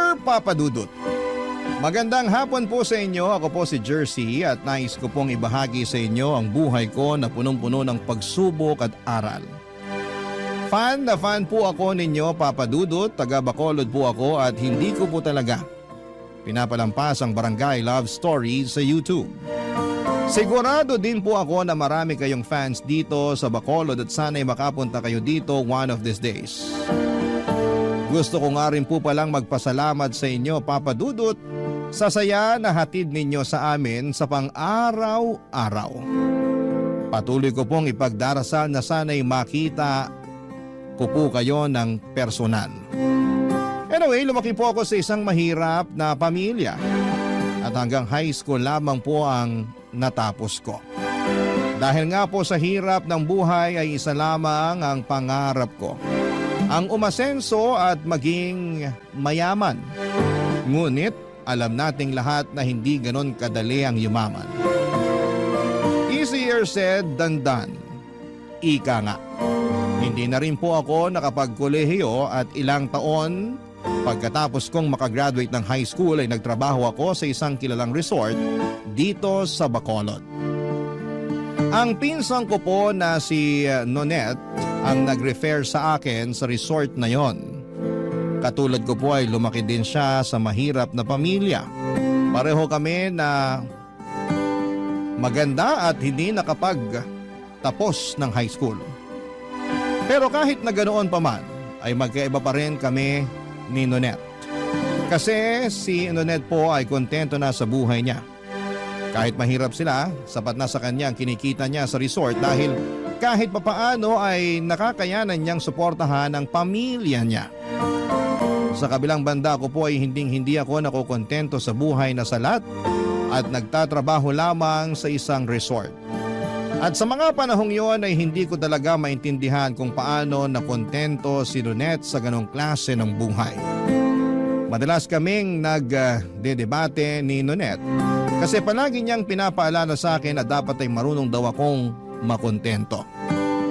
Dear Papa Dudut, magandang hapon po sa inyo. Ako po si Jersey at nais ko pong ibahagi sa inyo ang buhay ko na punong-puno ng pagsubok at aral. Fan na fan po ako ninyo, Papa Dudut. Taga Bacolod po ako at hindi ko po talaga pinapalampas ang Barangay Love Stories sa YouTube. Sigurado din po ako na marami kayong fans dito sa Bacolod at sana'y makapunta kayo dito one of these days. Gusto ko nga rin po palang magpasalamat sa inyo, Papa Dudut, sa saya na hatid ninyo sa amin sa pang-araw-araw. Patuloy ko pong ipagdarasal na sana'y makita ko po kayo ng personal. Anyway, lumaki po ako sa isang mahirap na pamilya at hanggang high school lamang po ang natapos ko. Dahil nga po sa hirap ng buhay ay isa lamang ang pangarap ko, ang umasenso at maging mayaman. Ngunit alam nating lahat na hindi ganon kadali ang yumaman. Easier said than done. Ika nga. Hindi na rin po ako nakapagkolehiyo at ilang taon pagkatapos kong makagraduate ng high school ay nagtrabaho ako sa isang kilalang resort dito sa Bacolod. Ang pinsan ko po na si Nonet ang nag-refer sa akin sa resort na yon. Katulad ko po ay lumaki din siya sa mahirap na pamilya. Pareho kami na maganda at hindi nakapagtapos ng high school. Pero kahit na ganoon pa man ay magkaiba pa rin kami ni Nonet. Kasi si Nonet po ay kontento na sa buhay niya. Kahit mahirap sila, sapat na sa kanya ang kinikita niya sa resort dahil kahit papaano ay nakakayanan niyang suportahan ang pamilya niya. Sa kabilang banda ko po ay hindi ako nakokontento sa buhay na salat at nagtatrabaho lamang sa isang resort. At sa mga panahong yon ay hindi ko talaga maintindihan kung paano nakontento si Nonet sa ganong klase ng buhay. Madalas kaming nagdedebate ni Nonet kasi palagi niyang pinapaalala sa akin na dapat ay marunong daw akong makontento.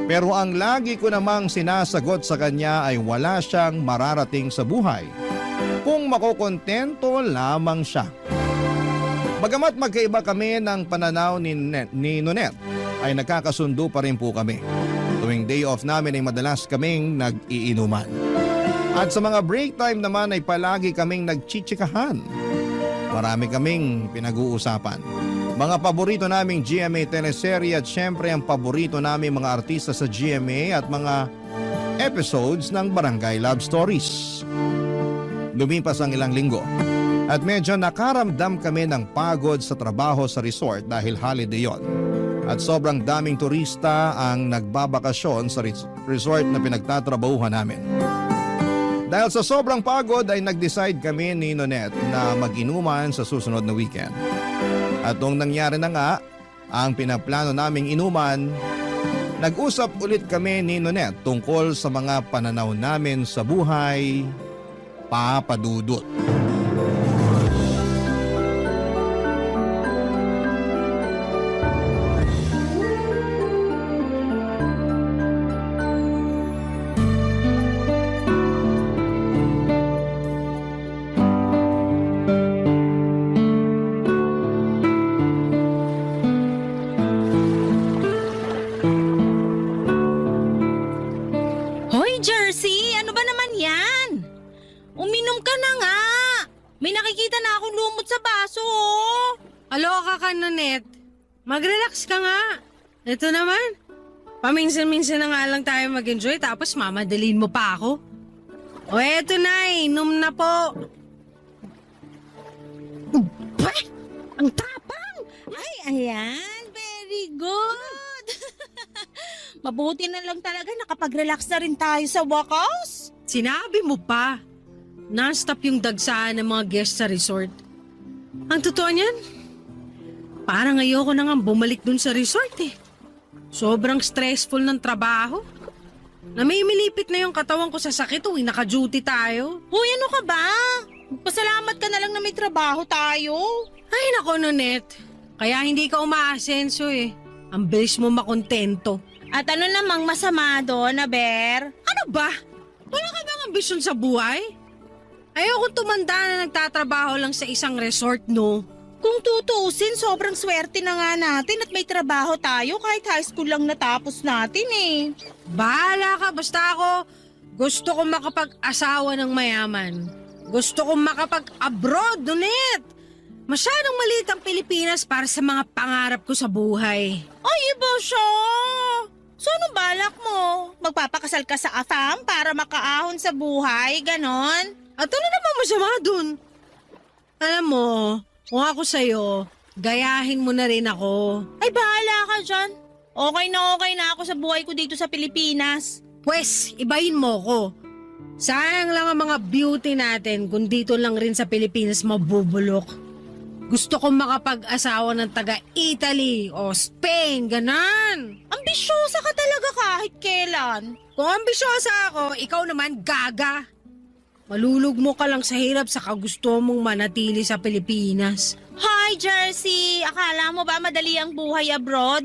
Pero ang lagi ko namang sinasagot sa kanya ay wala siyang mararating sa buhay kung makokontento lamang siya. Bagamat magkaiba kami ng pananaw ni Nonet, ay nagkakasundo pa rin po kami. Tuwing day off namin ay madalas kaming nag-iinuman. At sa mga break time naman ay palagi kaming nagchichikahan. Marami kaming pinag-uusapan. Mga paborito naming GMA teleserye at syempre ang paborito naming mga artista sa GMA at mga episodes ng Barangay Love Stories. Lumipas ang ilang linggo at medyo nakaramdam kami ng pagod sa trabaho sa resort dahil holiday yon. At sobrang daming turista ang nagbabakasyon sa resort na pinagtatrabahuhan namin. Dahil sa sobrang pagod ay nag-decide kami ni Nonet na mag-inuman sa susunod na weekend. At nung nangyari na nga ang pinaplano naming inuman, nag-usap ulit kami ni Nonet tungkol sa mga pananaw namin sa buhay, Papa Dudut. Hoy, Jersey! Ano ba naman yan? Uminom ka na nga! May nakikita na akong lumot sa baso, oh! Aloka ka, Nonet. Mag-relax ka nga. Ito naman. Paminsan-minsan na nga lang tayo mag-enjoy tapos mamadalin mo pa ako. O eto na, inom na po. Bah! Ang tapang! Ay, ayan! Very good! Mabuti na lang talaga nakapag-relax na rin tayo sa wakas. Sinabi mo pa. Non-stop yung dagsaan ng mga guests sa resort. Ang totoo niyan, parang ayoko na nga bumalik dun sa resort eh. Sobrang stressful ng trabaho. Namimilipit na yung katawan ko sa sakit tuwing naka-duty tayo. Hoy, ano ka ba? Pasalamat ka na lang na may trabaho tayo. Ay nako, Nonet. Kaya hindi ka umaasenso eh. Ang bilis mo makontento. At ano namang masama doon, Aber? Ano ba? Wala ka bang ambisyon sa buhay? Ayokong tumanda na nagtatrabaho lang sa isang resort, no? Kung tutuusin, sobrang swerte na nga natin at may trabaho tayo kahit high school lang natapos natin eh. Bahala ka, basta ako gusto kong makapag-asawa ng mayaman. Gusto kong makapag-abroad, Nunet. Masyadong maliit ang Pilipinas para sa mga pangarap ko sa buhay. Ay, iba siya! So, anong balak mo? Magpapakasal ka sa AFAM para makaahon sa buhay, ganon? At ano namang masama dun? Alam mo, kung ako sa'yo, gayahin mo na rin ako. Ay, bahala ka dyan. Okay na ako sa buhay ko dito sa Pilipinas. Pwes, ibahin mo ko. Sayang lang ang mga beauty natin kung dito lang rin sa Pilipinas mabubulok. Gusto kong makapag-asawa ng taga-Italy o Spain, ganan. Ambisyosa ka talaga kahit kailan. Kung ambisyosa ako, ikaw naman gaga. Malulugmo ka lang sa hirap sa kagusto mong manatili sa Pilipinas. Hi, Jersey! Akala mo ba madali ang buhay abroad?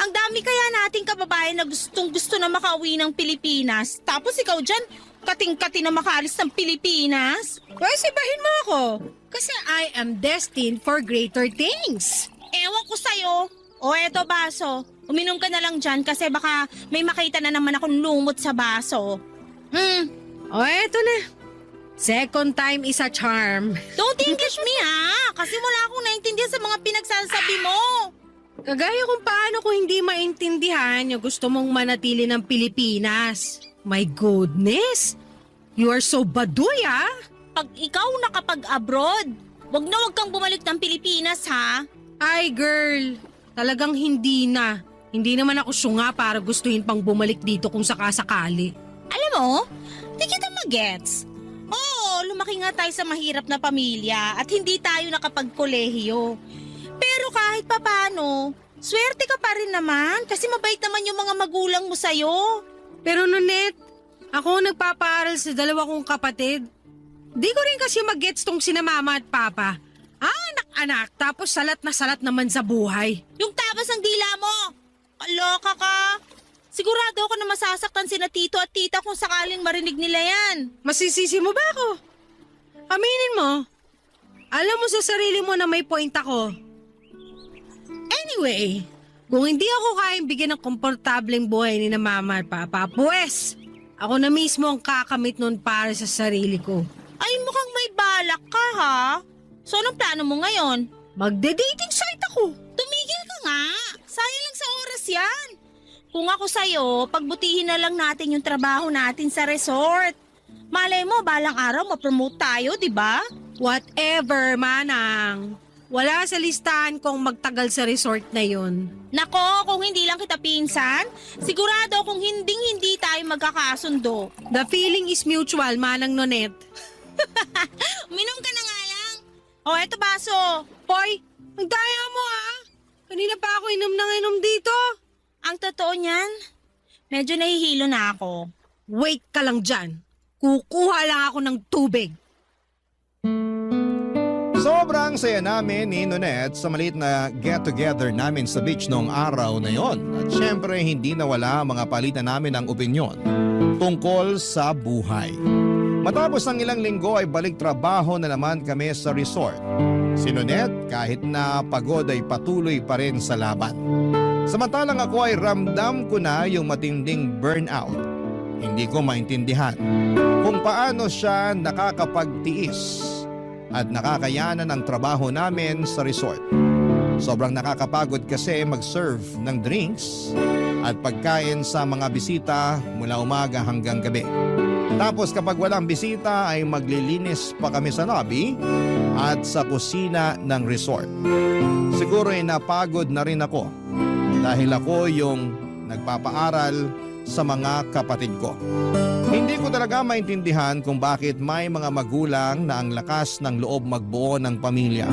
Ang dami kaya nating kababayan na gustong-gusto na makauwi ng Pilipinas. Tapos ikaw dyan, kating-kati na makaalis ng Pilipinas? Pwes, ibahin mo ako. Kasi I am destined for greater things. Ewan ko sa'yo. O eto baso, uminom ka na lang dyan kasi baka may makita na naman akong lumot sa baso. O eto na. Second time is a charm. Don't English me ha, kasi wala akong naintindihan sa mga pinagsasabi mo. Kagaya kung paano ko hindi maintindihan yung gusto mong manatili ng Pilipinas. My goodness! You are so baduy, ah! Pag ikaw nakapag-abroad, wag na wag kang bumalik ng Pilipinas ha. Ay, girl. Talagang hindi na. Hindi naman ako syunga para gustuhin pang bumalik dito kung sakasakali. Alam mo, di kita magets. Oo, lumaki nga tayo sa mahirap na pamilya at hindi tayo nakapagkolehiyo. Pero kahit papano, swerte ka pa rin naman kasi mabait naman yung mga magulang mo sa'yo. Pero Nunet, ako nagpapaaral sa dalawa kong kapatid. Di ko rin kasi mag-gets tong sina mama at papa. Anak-anak, tapos salat na salat naman sa buhay. Yung tabas ng dila mo! Kaloka ka! Sigurado ako na masasaktan sina tito at tita kung sakaling marinig nila yan. Masisisi mo ba ako? Aminin mo. Alam mo sa sarili mo na may point ako. Anyway, kung hindi ako kayang bigyan ng komportableng buhay ni na mama at papa, pues, ako na mismo ang kakamit nun para sa sarili ko. Ay, mukhang may balak ka ha? So anong plano mo ngayon? Magde-dating site ako. Tumigil ka nga. Sayang lang sa oras yan. Kung ako sa'yo, pagbutihin na lang natin yung trabaho natin sa resort. Malay mo, balang araw ma-promote tayo, di ba? Whatever, manang. Wala sa listahan kong magtagal sa resort na yun. Nako, kung hindi lang kita pinsan, sigurado kung hindi tayo magkakasundo. The feeling is mutual, manang Nonet. Uminom ka na nga lang. O, eto baso. Hoy, ang daya mo ah. Kanina pa ako inom ng inom dito. Ang totoo niyan, medyo nahihilo na ako. Wait ka lang dyan. Kukuha lang ako ng tubig. Sobrang saya namin ni Nonet sa maliit na get-together namin sa beach noong araw na yon. At syempre hindi nawala mga palitan namin ng opinyon tungkol sa buhay. Matapos ang ilang linggo ay balik trabaho na naman kami sa resort. Si Nonet kahit na pagod ay patuloy pa rin sa laban. Samantalang ako ay ramdam ko na yung matinding burnout. Hindi ko maintindihan kung paano siya nakakapagtiis at nakakayanan ang trabaho namin sa resort. Sobrang nakakapagod kasi mag-serve ng drinks at pagkain sa mga bisita mula umaga hanggang gabi. Tapos kapag walang bisita ay maglilinis pa kami sa lobby at sa kusina ng resort. Siguro ay napagod na rin ako dahil ako yung nagpapaaral sa mga kapatid ko. Hindi ko talaga maintindihan kung bakit may mga magulang na ang lakas ng loob magbuo ng pamilya.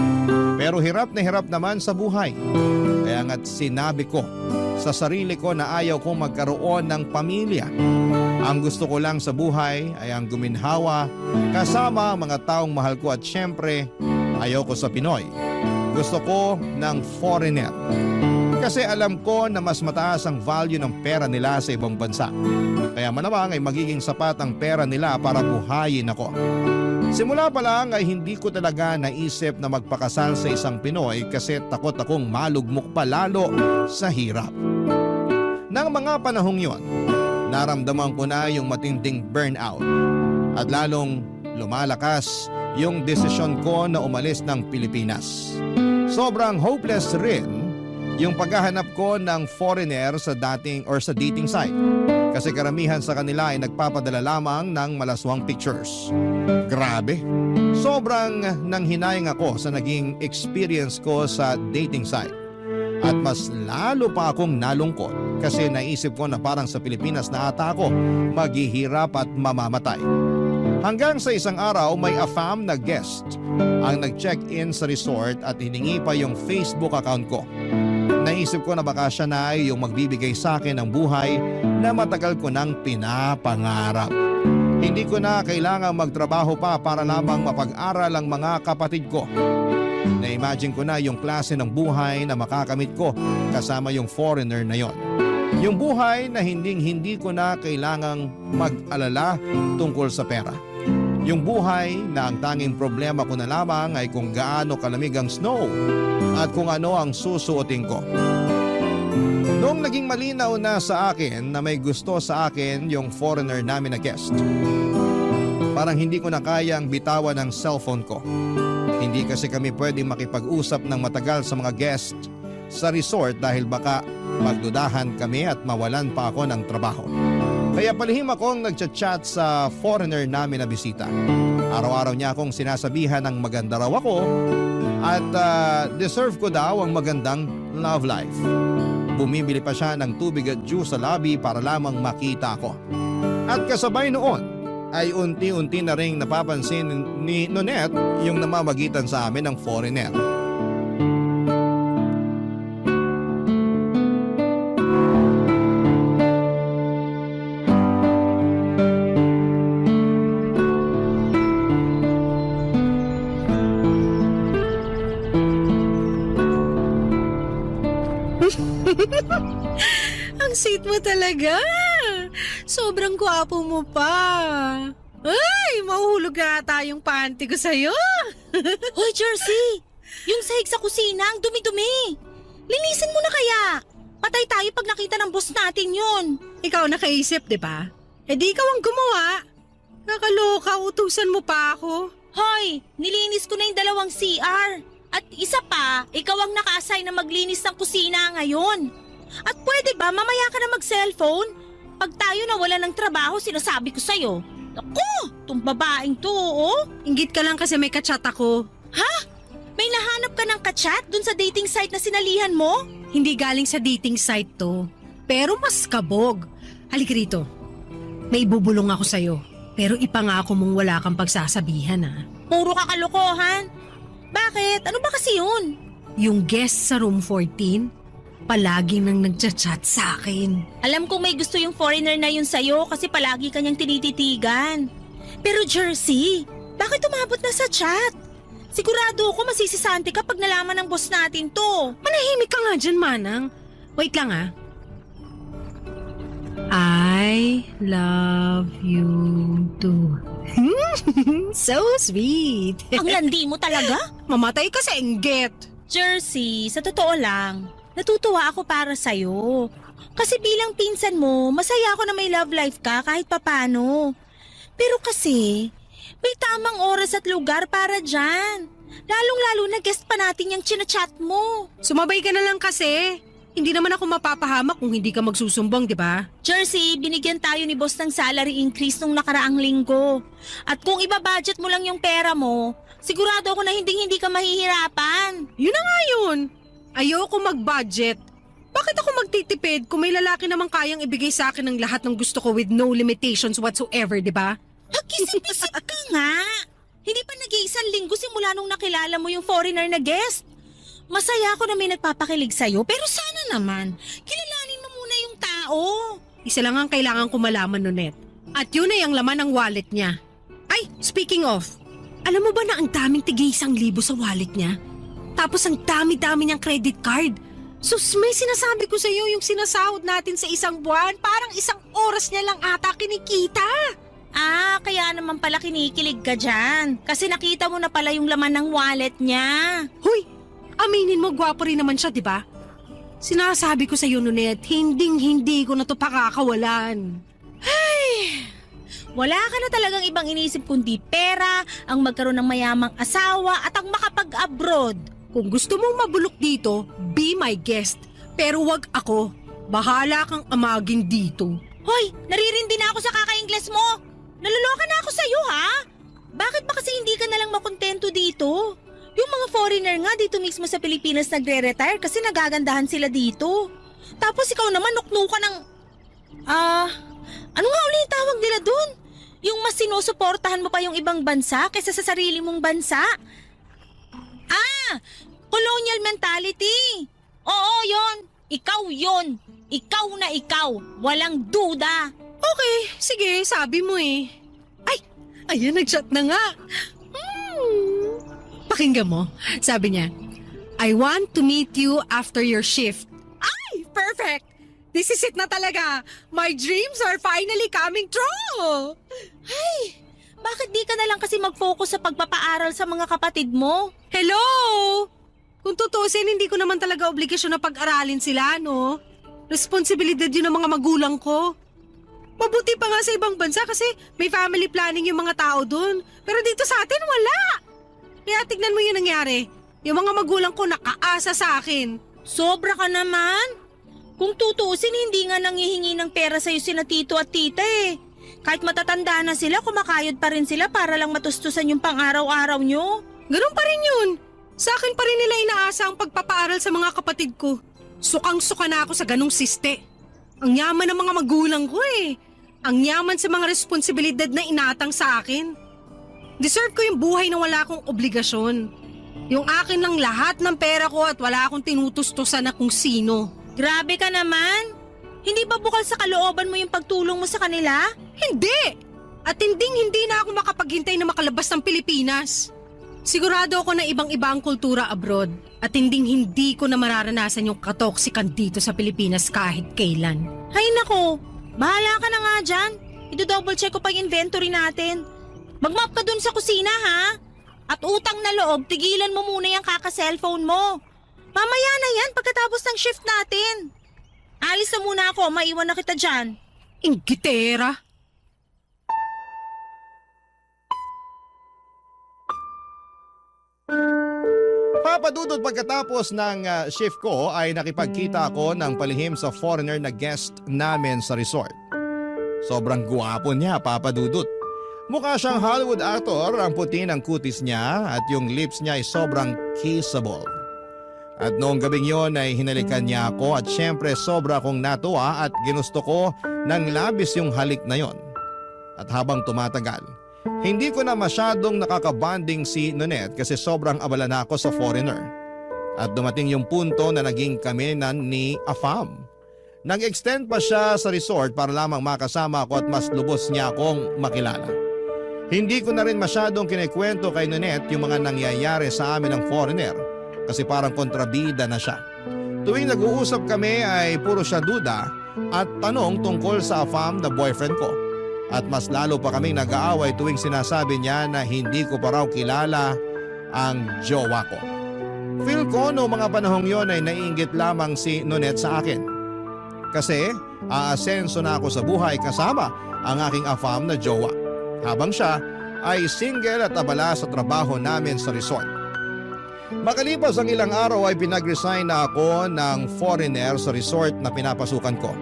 Pero hirap na hirap naman sa buhay. Kaya nga't sinabi ko sa sarili ko na ayaw kong magkaroon ng pamilya. Ang gusto ko lang sa buhay ay ang guminhawa kasama ang mga taong mahal ko at syempre ayaw ko sa Pinoy. Gusto ko ng foreigner. Kasi alam ko na mas mataas ang value ng pera nila sa ibang bansa. Kaya malamang ay magiging sapat ang pera nila para buhayin ako. Simula pa lang ay hindi ko talaga naisip na magpakasal sa isang Pinoy kasi takot akong malugmok pa lalo sa hirap. Nang mga panahong yon, naramdaman ko na yung matinding burnout at lalong lumalakas yung desisyon ko na umalis ng Pilipinas. Sobrang hopeless rin yung paghahanap ko ng foreigner sa dating site. Kasi karamihan sa kanila ay nagpapadala lamang ng malaswang pictures. Grabe. Sobrang nanghinayang ako sa naging experience ko sa dating site. At mas lalo pa akong nalungkot kasi naisip ko na parang sa Pilipinas na ata ako maghihirap at mamamatay. Hanggang sa isang araw may AFAM na guest ang nag-check-in sa resort at hiningi pa yung Facebook account ko. Naisip ko na baka siya na ay yung magbibigay sa akin ng buhay na matagal ko nang pinapangarap. Hindi ko na kailangang magtrabaho pa para lamang mapag-aral ang mga kapatid ko. Na-imagine ko na yung klase ng buhay na makakamit ko kasama yung foreigner na yon. Yung buhay na hindi ko na kailangang mag-alala tungkol sa pera. Yung buhay na ang tanging problema ko na lamang ay kung gaano kalamig ang snow at kung ano ang susuotin ko. Noong naging malinaw na sa akin na may gusto sa akin yung foreigner namin na guest, parang hindi ko na kayang bitawan ang cellphone ko. Hindi kasi kami pwedeng makipag-usap ng matagal sa mga guest sa resort dahil baka magdudahan kami at mawalan pa ako ng trabaho. Kaya palihim akong nagchat-chat sa foreigner namin na bisita. Araw-araw niya akong sinasabihan ng maganda raw ako at deserve ko daw ang magandang love life. Bumibili pa siya ng tubig at juice sa lobby para lamang makita ko. At kasabay noon ay unti-unti na ring napapansin ni Nonette yung namamagitan sa amin ng foreigner. Ang sweet mo talaga. Sobrang gwapo mo pa. Ay, mahuhulog na ata yung panty ko sa'yo. Hoy, Jersey! Yung sahig sa kusina, ang dumi-dumi. Linisin mo na kaya. Patay tayo pag nakita ng boss natin yun. Ikaw nakaisip, di ba? Eh di ikaw ang gumawa. Kakaloka, utusan mo pa ako. Hoy, nilinis ko na yung 2 CR. At isa pa, ikaw ang naka-assign na maglinis ng kusina ngayon. At pwede ba mamaya ka na mag-cellphone? Pag tayo nawala ng trabaho, sinasabi ko sa'yo. Ako, tong babaeng to, oh. Inggit ka lang kasi may kachat ako. Ha? May nahanap ka ng kachat dun sa dating site na sinalihan mo? Hindi galing sa dating site to. Pero mas kabog. Halika rito. May ibubulong ako sa'yo. Pero ipangako mong wala kang pagsasabihan, ha? Puro ka kalokohan. Bakit? Ano ba kasi yun? Yung guest sa room 14, palagi nang nagchat-chat sa akin. Alam kong may gusto yung foreigner na yun sa'yo kasi palagi kanyang tinititigan. Pero Jersey, bakit umabot na sa chat? Sigurado ako masisisante ka pag nalaman ng boss natin to. Manahimik ka nga dyan, Manang. Wait lang, ha? I love you too. So sweet. Ang landi mo talaga? Mamatay ka sa inggit. Jersey, sa totoo lang, natutuwa ako para sa'yo. Kasi bilang pinsan mo, masaya ako na may love life ka kahit papano. Pero kasi, may tamang oras at lugar para dyan. Lalong-lalo na guest pa natin yung chinachat mo. Sumabay ka na lang kasi. Hindi naman ako mapapahamak kung hindi ka magsusumbong, di ba? Jersey, binigyan tayo ni boss ng salary increase nung nakaraang linggo. At kung ibabudget mo lang yung pera mo, sigurado ako na hindi ka mahihirapan. Yun na nga yun. Ayoko mag-budget. Bakit ako magtitipid kung may lalaki naman kayang ibigay sa akin ng lahat ng gusto ko with no limitations whatsoever, di ba? Mag-isip-isip ka nga. Hindi pa nag-iisang linggo simula nung nakilala mo yung foreigner na guest. Masaya ako na may nagpapakilig sa'yo, pero sana naman, kilalanin mo muna yung tao. Isa lang ang kailangan ko malaman, Nonette. At yun ay ang laman ng wallet niya. Ay, speaking of, alam mo ba na ang daming tig-1,000 sa wallet niya? Tapos ang dami-dami niyang credit card. Sus, may sinasabi ko sa'yo yung sinasahod natin sa isang buwan, parang 1 oras niya lang ata kinikita. Kaya naman pala kinikilig ka dyan. Kasi nakita mo na pala yung laman ng wallet niya. Hoy, aminin mo, gwapo rin naman siya, di ba? Sinasabi ko sa iyo, Nunet, hindi ko na to pakakawalan. Wala ka na talagang ibang inisip kundi pera, ang magkaroon ng mayamang asawa at ang makapag-abroad. Kung gusto mong mabulok dito, be my guest. Pero wag ako. Bahala kang amagin dito. Hoy, naririndi na ako sa kaka-Ingles mo. Naluloka na ako sa'yo, ha? Bakit ba kasi hindi ka nalang makontento dito? Yung mga foreigner nga dito mismo sa Pilipinas nagre-retire kasi nagagandahan sila dito. Tapos ikaw naman nukno ka ng... ano nga ulit yung tawag nila dun? Yung mas sinusuportahan mo pa yung ibang bansa kaysa sa sarili mong bansa? Colonial mentality. Oo, yon. Ikaw yon. Ikaw na ikaw. Walang duda. Okay, sige, sabi mo eh. Ay, ayan, nag-chat na nga. Pakinggan mo, sabi niya, I want to meet you after your shift. Ay, perfect! This is it na talaga. My dreams are finally coming true. Bakit di ka na lang kasi mag-focus sa pagpapaaral sa mga kapatid mo? Hello! Kung tutusin, hindi ko naman talaga obligasyon na pag-aralin sila, no? Responsibilidad yun ng mga magulang ko. Mabuti pa nga sa ibang bansa kasi may family planning yung mga tao dun. Pero dito sa atin, wala. Kaya tignan mo yung nangyari. Yung mga magulang ko nakaasa sa akin. Sobra ka naman. Kung tutusin, hindi nga nanghihingi ng pera sa'yo sina tito at tita eh. Kahit matatanda na sila, kumakayod pa rin sila para lang matustusan yung pang-araw-araw nyo. Ganun pa rin yun. Sa akin pa rin nila inaasa ang pagpapaaral sa mga kapatid ko. Sukang-suka na ako sa ganung siste. Ang yaman ng mga magulang ko eh. Ang yaman sa mga responsibilidad na inatang sa akin. Deserve ko yung buhay na wala akong obligasyon. Yung akin lang lahat ng pera ko at wala akong tinutustusan na kung sino. Grabe ka naman. Hindi ba bukal sa kalooban mo yung pagtulong mo sa kanila? Hindi! At hindi na ako makapaghintay na makalabas ng Pilipinas. Sigurado ako na ibang-iba ang kultura abroad at hindi ko na mararanasan yung katoksikan dito sa Pilipinas kahit kailan. Hay nako, bahala ka na nga dyan. Ido-double check ko pa yung inventory natin. Mag-map ka dun sa kusina ha? At utang na loob, tigilan mo muna yung kaka-cellphone mo. Mamaya na yan pagkatapos ng shift natin. Alis na muna ako, maiwan na kita dyan. Inggitera! Papadudod pagkatapos ng shift ko ay nakipagkita ako ng palihim sa foreigner na guest namin sa resort. Sobrang guwapo niya, papadudot. Mukha siyang Hollywood actor, ang puti ng kutis niya at yung lips niya ay sobrang kissable. At noong gabing yon ay hinalikan niya ako at syempre sobra akong natuwa at ginusto ko ng labis yung halik na yon. At habang tumatagal, hindi ko na masyadong nakakabanding si Nonet kasi sobrang abala na ako sa foreigner. At dumating yung punto na naging kami na ni Afam. Nag-extend pa siya sa resort para lamang makasama ako at mas lubos niya akong makilala. Hindi ko na rin masyadong kinikwento kay Nonet yung mga nangyayari sa amin ng foreigner kasi parang kontrabida na siya. Tuwing nag-uusap kami ay puro siya duda at tanong tungkol sa Afam na boyfriend ko. At mas lalo pa kaming nag-aaway tuwing sinasabi niya na hindi ko pa raw kilala ang jowa ko. Feel ko no mga panahong yon ay naiinggit lamang si Nonet sa akin. Kasi aasenso na ako sa buhay kasama ang aking Afam na jowa. Habang siya ay single at abala sa trabaho namin sa resort. Makalipas ang ilang araw ay pinag-resign na ako ng foreigner sa resort na pinapasukan ko.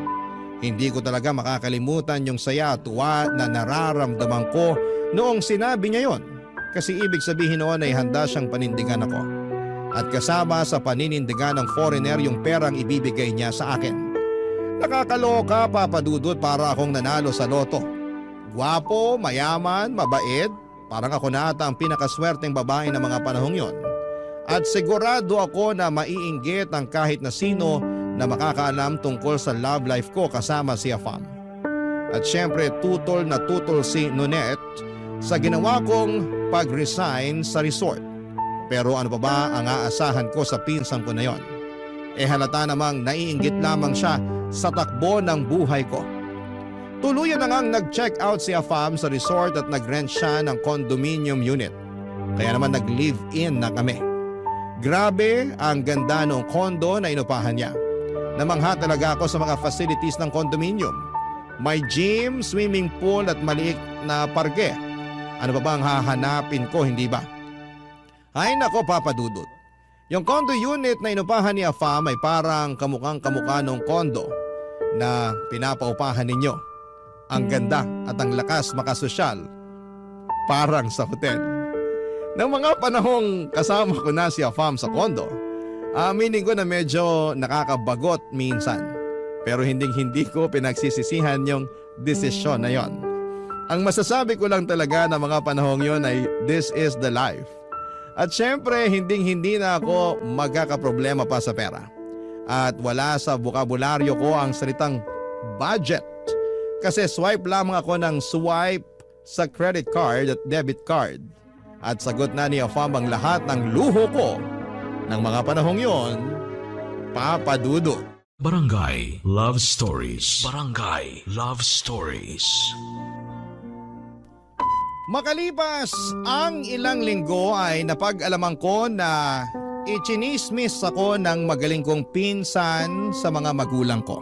Hindi ko talaga makakalimutan yung saya at tuwa na nararamdaman ko noong sinabi niya yon. Kasi ibig sabihin noon ay handa siyang panindigan ako. At kasama sa paninindigan ng foreigner yung perang ibibigay niya sa akin. Nakakaloka, papadudot, para akong nanalo sa loto. Gwapo, mayaman, mabait, parang ako na ata ang pinakaswerteng babae ng mga panahong yon. At sigurado ako na maiinggit ang kahit na sino na makakaalam tungkol sa love life ko kasama si Afam. At syempre tutol na tutol si Nonet sa ginawa kong pag-resign sa resort. Pero ano pa ba ang aasahan ko sa pinsang ko na yon? Halata namang naiinggit lamang siya sa takbo ng buhay ko. Tuluyan na ngang nag-check out si Afam sa resort at nag-rent siya ng condominium unit. Kaya naman nag-live-in na kami. Grabe ang ganda ng condo na inupahan niya. Namangha talaga ako sa mga facilities ng condominium. May gym, swimming pool at maliit na parke. Ano pa bang hahanapin ko, hindi ba? Ay nako, Papa Dudut. Yung condo unit na inupahan ni Afam ay parang kamukhang-kamukha ng condo na pinapaupahan ninyo. Ang ganda at ang lakas makasosyal. Parang sa hotel. Nang mga panahong kasama ko na si Afam sa condo, aminin ko na medyo nakakabagot minsan. Pero hindi ko pinagsisisihan yung desisyon na yon. Ang masasabi ko lang talaga na mga panahong yon ay this is the life. At syempre hindi na ako magkakaproblema pa sa pera. At wala sa bokabularyo ko ang salitang budget. Kasi swipe lamang ako ng swipe sa credit card at debit card. At sagot na ni Afam ang lahat ng luho ko ng mga panahong yon, Papa Dudut. Barangay Love Stories. Barangay Love Stories. Makalipas ang ilang linggo ay napag-alaman ko na ichinismis ako ng magaling kong pinsan sa mga magulang ko.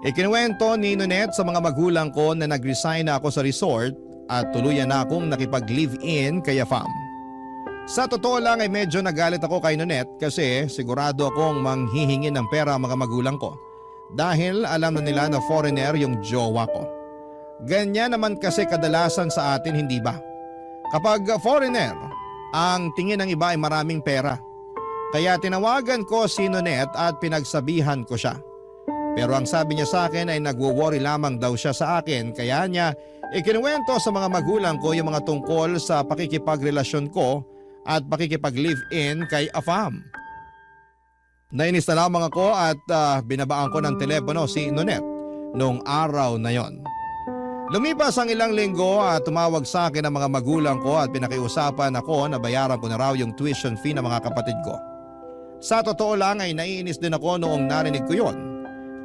Ikinuwento ni Nonet sa mga magulang ko na nag-resign na ako sa resort at tuluyan na akong nakipag-live-in kay Afam. Sa totoo lang ay medyo nagalit ako kay Nonet kasi sigurado akong manghihingi ng pera ang mga magulang ko dahil alam na nila na foreigner yung jowa ko. Ganyan naman kasi kadalasan sa atin, hindi ba? Kapag foreigner, ang tingin ng iba ay maraming pera. Kaya tinawagan ko si Nonet at pinagsabihan ko siya. Pero ang sabi niya sa akin ay nagwo-worry lamang daw siya sa akin, kaya niya ikinuwento sa mga magulang ko yung mga tungkol sa pakikipagrelasyon ko at pakikipag-live-in kay Afam. Nainis na lamang ako at binabaan ko ng telepono si Nonet noong araw na yon. Lumipas ang ilang linggo at tumawag sa akin ang mga magulang ko at pinakiusapan ako na bayaran ko na raw yung tuition fee ng mga kapatid ko. Sa totoo lang ay naiinis din ako noong narinig ko yon.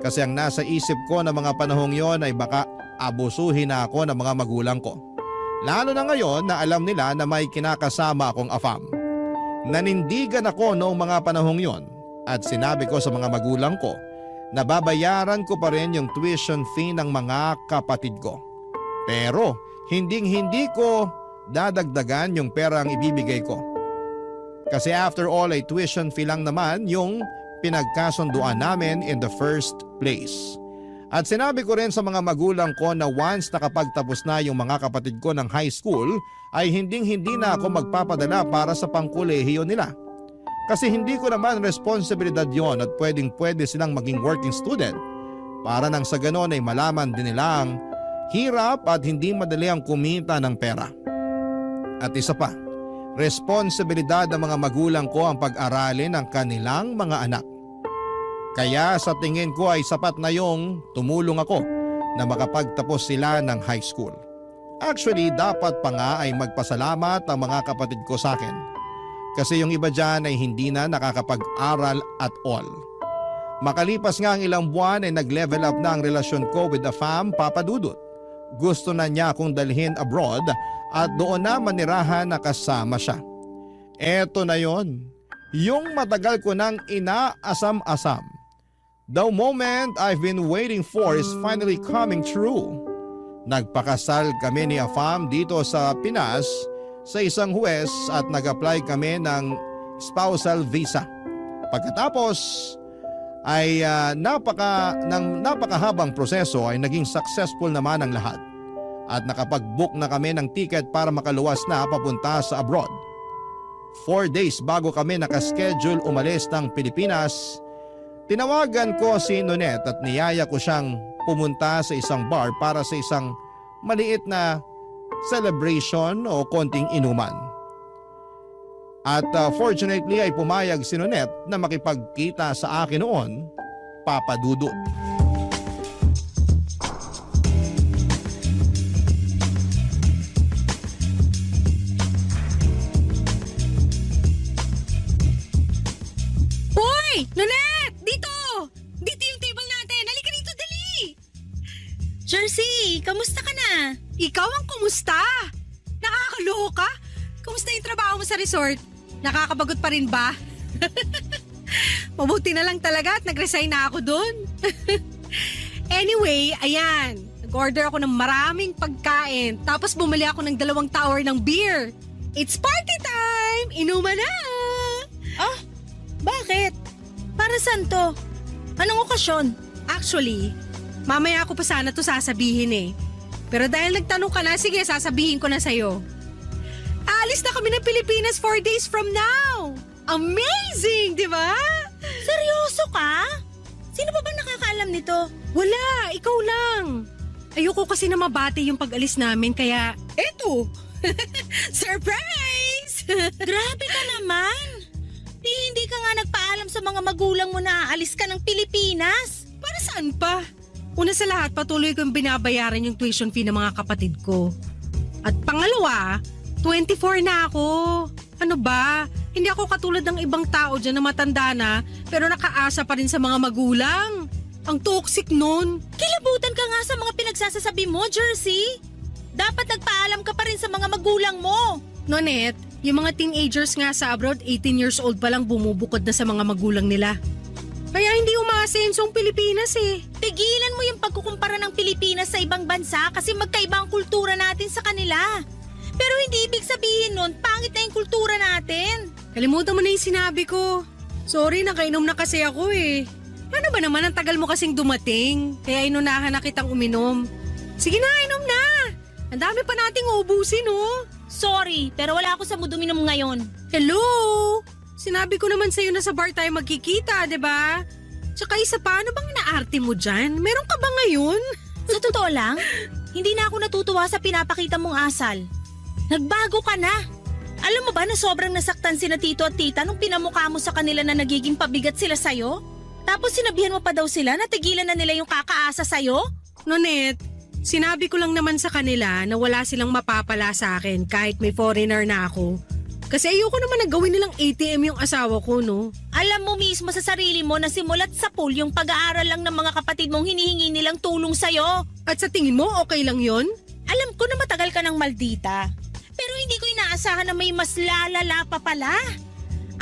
Kasi ang nasa isip ko na mga panahong yon ay baka abusuhin na ako ng mga magulang ko. Lalo na ngayon na alam nila na may kinakasama akong Afam. Nanindigan ako noong mga panahong yon at sinabi ko sa mga magulang ko na babayaran ko pa rin yung tuition fee ng mga kapatid ko. Pero hindi ko dadagdagan yung pera ang ibibigay ko. Kasi after all ay tuition fee lang naman yung pinagkasunduan namin in the first place. At sinabi ko rin sa mga magulang ko na once nakapagtapos na yung mga kapatid ko ng high school ay hindi na ako magpapadala para sa pangkolehiyo nila. Kasi hindi ko naman responsibilidad yon at pwede silang maging working student para nang sa ganon ay malaman din nilang hirap at hindi madali ang kumita ng pera. At isa pa, responsibilidad ng mga magulang ko ang pag-aralin ng kanilang mga anak. Kaya sa tingin ko ay sapat na yung tumulong ako na makapagtapos sila ng high school. Actually, dapat pa nga ay magpasalamat ang mga kapatid ko sa akin. Kasi yung iba dyan ay hindi na nakakapag-aral at all. Makalipas nga ang ilang buwan ay nag-level up na ang relasyon ko with Afam, Papa Dudut. Gusto na niya akong dalhin abroad at doon na manirahan na kasama siya. Eto na yon, yung matagal ko nang inaasam-asam. The moment I've been waiting for is finally coming true. Nagpakasal kami ni Afam dito sa Pinas sa isang huwes at nag-apply kami ng spousal visa. Pagkatapos ay napakahabang proseso ay naging successful naman ang lahat. At nakapag-book na kami ng ticket para makaluwas na papunta sa abroad. 4 days bago kami nakaschedule umalis ng Pilipinas, tinawagan ko si Nonet at niyaya ko siyang pumunta sa isang bar para sa isang maliit na celebration o konting inuman. At fortunately ay pumayag si Nonet na makipagkita sa akin noon, Papa Dudut. Hoy! Nonet! Dito! Dito yung table natin! Halika dito, dali! Jersey, kamusta ka na? Ikaw ang kumusta? Nakakaloko ka? Kumusta yung trabaho mo sa resort? Nakakabagot pa rin ba? Mabuti na lang talaga at nag-resign na ako doon. Anyway, ayan. Nag-order ako ng maraming pagkain. Tapos bumili ako ng 2 tower ng beer. It's party time! Inuman na! Ah, bakit? Para saan to? Anong okasyon? Actually, mamaya ako pa sana to sasabihin eh. Pero dahil nagtanong ka na, sige, sasabihin ko na sa'yo. Aalis na kami ng Pilipinas 4 days from now! Amazing, di ba? Seryoso ka? Sino ba bang nakakaalam nito? Wala, ikaw lang. Ayoko kasi na mabati yung pag-alis namin, kaya eto! Surprise! Grabe ka naman! Hindi ka nga nagpaalam sa mga magulang mo na aalis ka ng Pilipinas. Para saan pa? Una sa lahat, patuloy kong binabayaran yung tuition fee ng mga kapatid ko. At pangalawa, 24 na ako. Ano ba? Hindi ako katulad ng ibang tao dyan na matanda na pero nakaasa pa rin sa mga magulang. Ang toxic nun. Kilabutan ka nga sa mga pinagsasasabi mo, Jersey. Dapat nagpaalam ka pa rin sa mga magulang mo. Nonet, yung mga teenagers nga sa abroad, 18 years old pa lang bumubukod na sa mga magulang nila. Kaya hindi umaasenso ang Pilipinas eh. Tigilan mo yung pagkukumpara ng Pilipinas sa ibang bansa kasi magkaiba ang kultura natin sa kanila. Pero hindi ibig sabihin nun, pangit na yung kultura natin. Kalimutan mo na yung sinabi ko. Sorry, nakainom na kasi ako eh. Ano ba naman, ang tagal mo kasing dumating. Kaya inunahan na kitang uminom. Sige na, inom na. Ang dami pa nating ubusin oh. Sorry, pero wala ako sa mood uminom ngayon. Hello? Sinabi ko naman sa'yo na sa bar tayo magkikita, di ba? Tsaka isa pa, ano bang inaarte mo dyan? Meron ka ba ngayon? Sa totoo lang, hindi na ako natutuwa sa pinapakita mong asal. Nagbago ka na. Alam mo ba na sobrang nasaktan sina tito at tita nung pinamukha mo sa kanila na nagiging pabigat sila sa'yo? Tapos sinabihan mo pa daw sila na tigilan na nila yung kakaasa sa'yo? Nonet, sinabi ko lang naman sa kanila na wala silang mapapala sa akin kahit may foreigner na ako. Kasi ayoko naman na gawin nilang ATM yung asawa ko, no? Alam mo mismo sa sarili mo na simulat sa pool yung pag-aaral lang ng mga kapatid mong hinihingi nilang tulong sa'yo. At sa tingin mo, okay lang yon? Alam ko na matagal ka ng maldita. Pero hindi ko inaasahan na may mas lalala pa pala.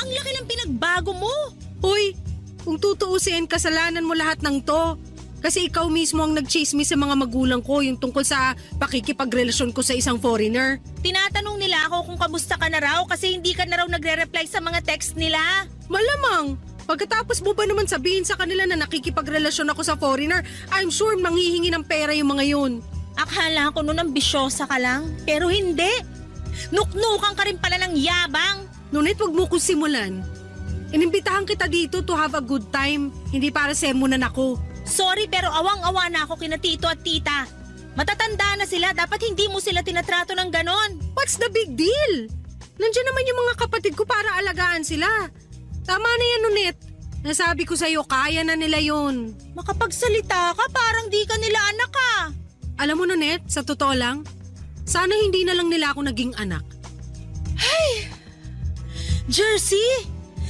Ang laki ng pinagbago mo. Hoy, kung tutuusin, kasalanan mo lahat ng to. Kasi ikaw mismo ang nagchismis sa mga magulang ko yung tungkol sa pakikipagrelasyon ko sa isang foreigner. Tinatanong nila ako kung kamusta ka na raw kasi hindi ka na raw nagre-reply sa mga text nila. Malamang, pagkatapos mo ba naman sabihin sa kanila na nakikipagrelasyon ako sa foreigner, I'm sure manghihingi ng pera yung mga yun. Akala ko noon ambisyosa ka lang, pero hindi. Nuknukan ka rin pala ng yabang. Ngunit wag mo kong simulan. Inimbitahan kita dito to have a good time, hindi para sermonan ako. Sorry pero awang-awa na ako kina tito at tita. Matatanda na sila, dapat hindi mo sila tinatrato ng ganon. What's the big deal? Nandiyan naman yung mga kapatid ko para alagaan sila. Tama na yan, Nunet. Nasabi ko sa'yo, kaya na nila yun. Makapagsalita ka, parang di ka nila anak ka. Alam mo, Nunet, sa totoo lang, sana hindi na lang nila ako naging anak. Jersey,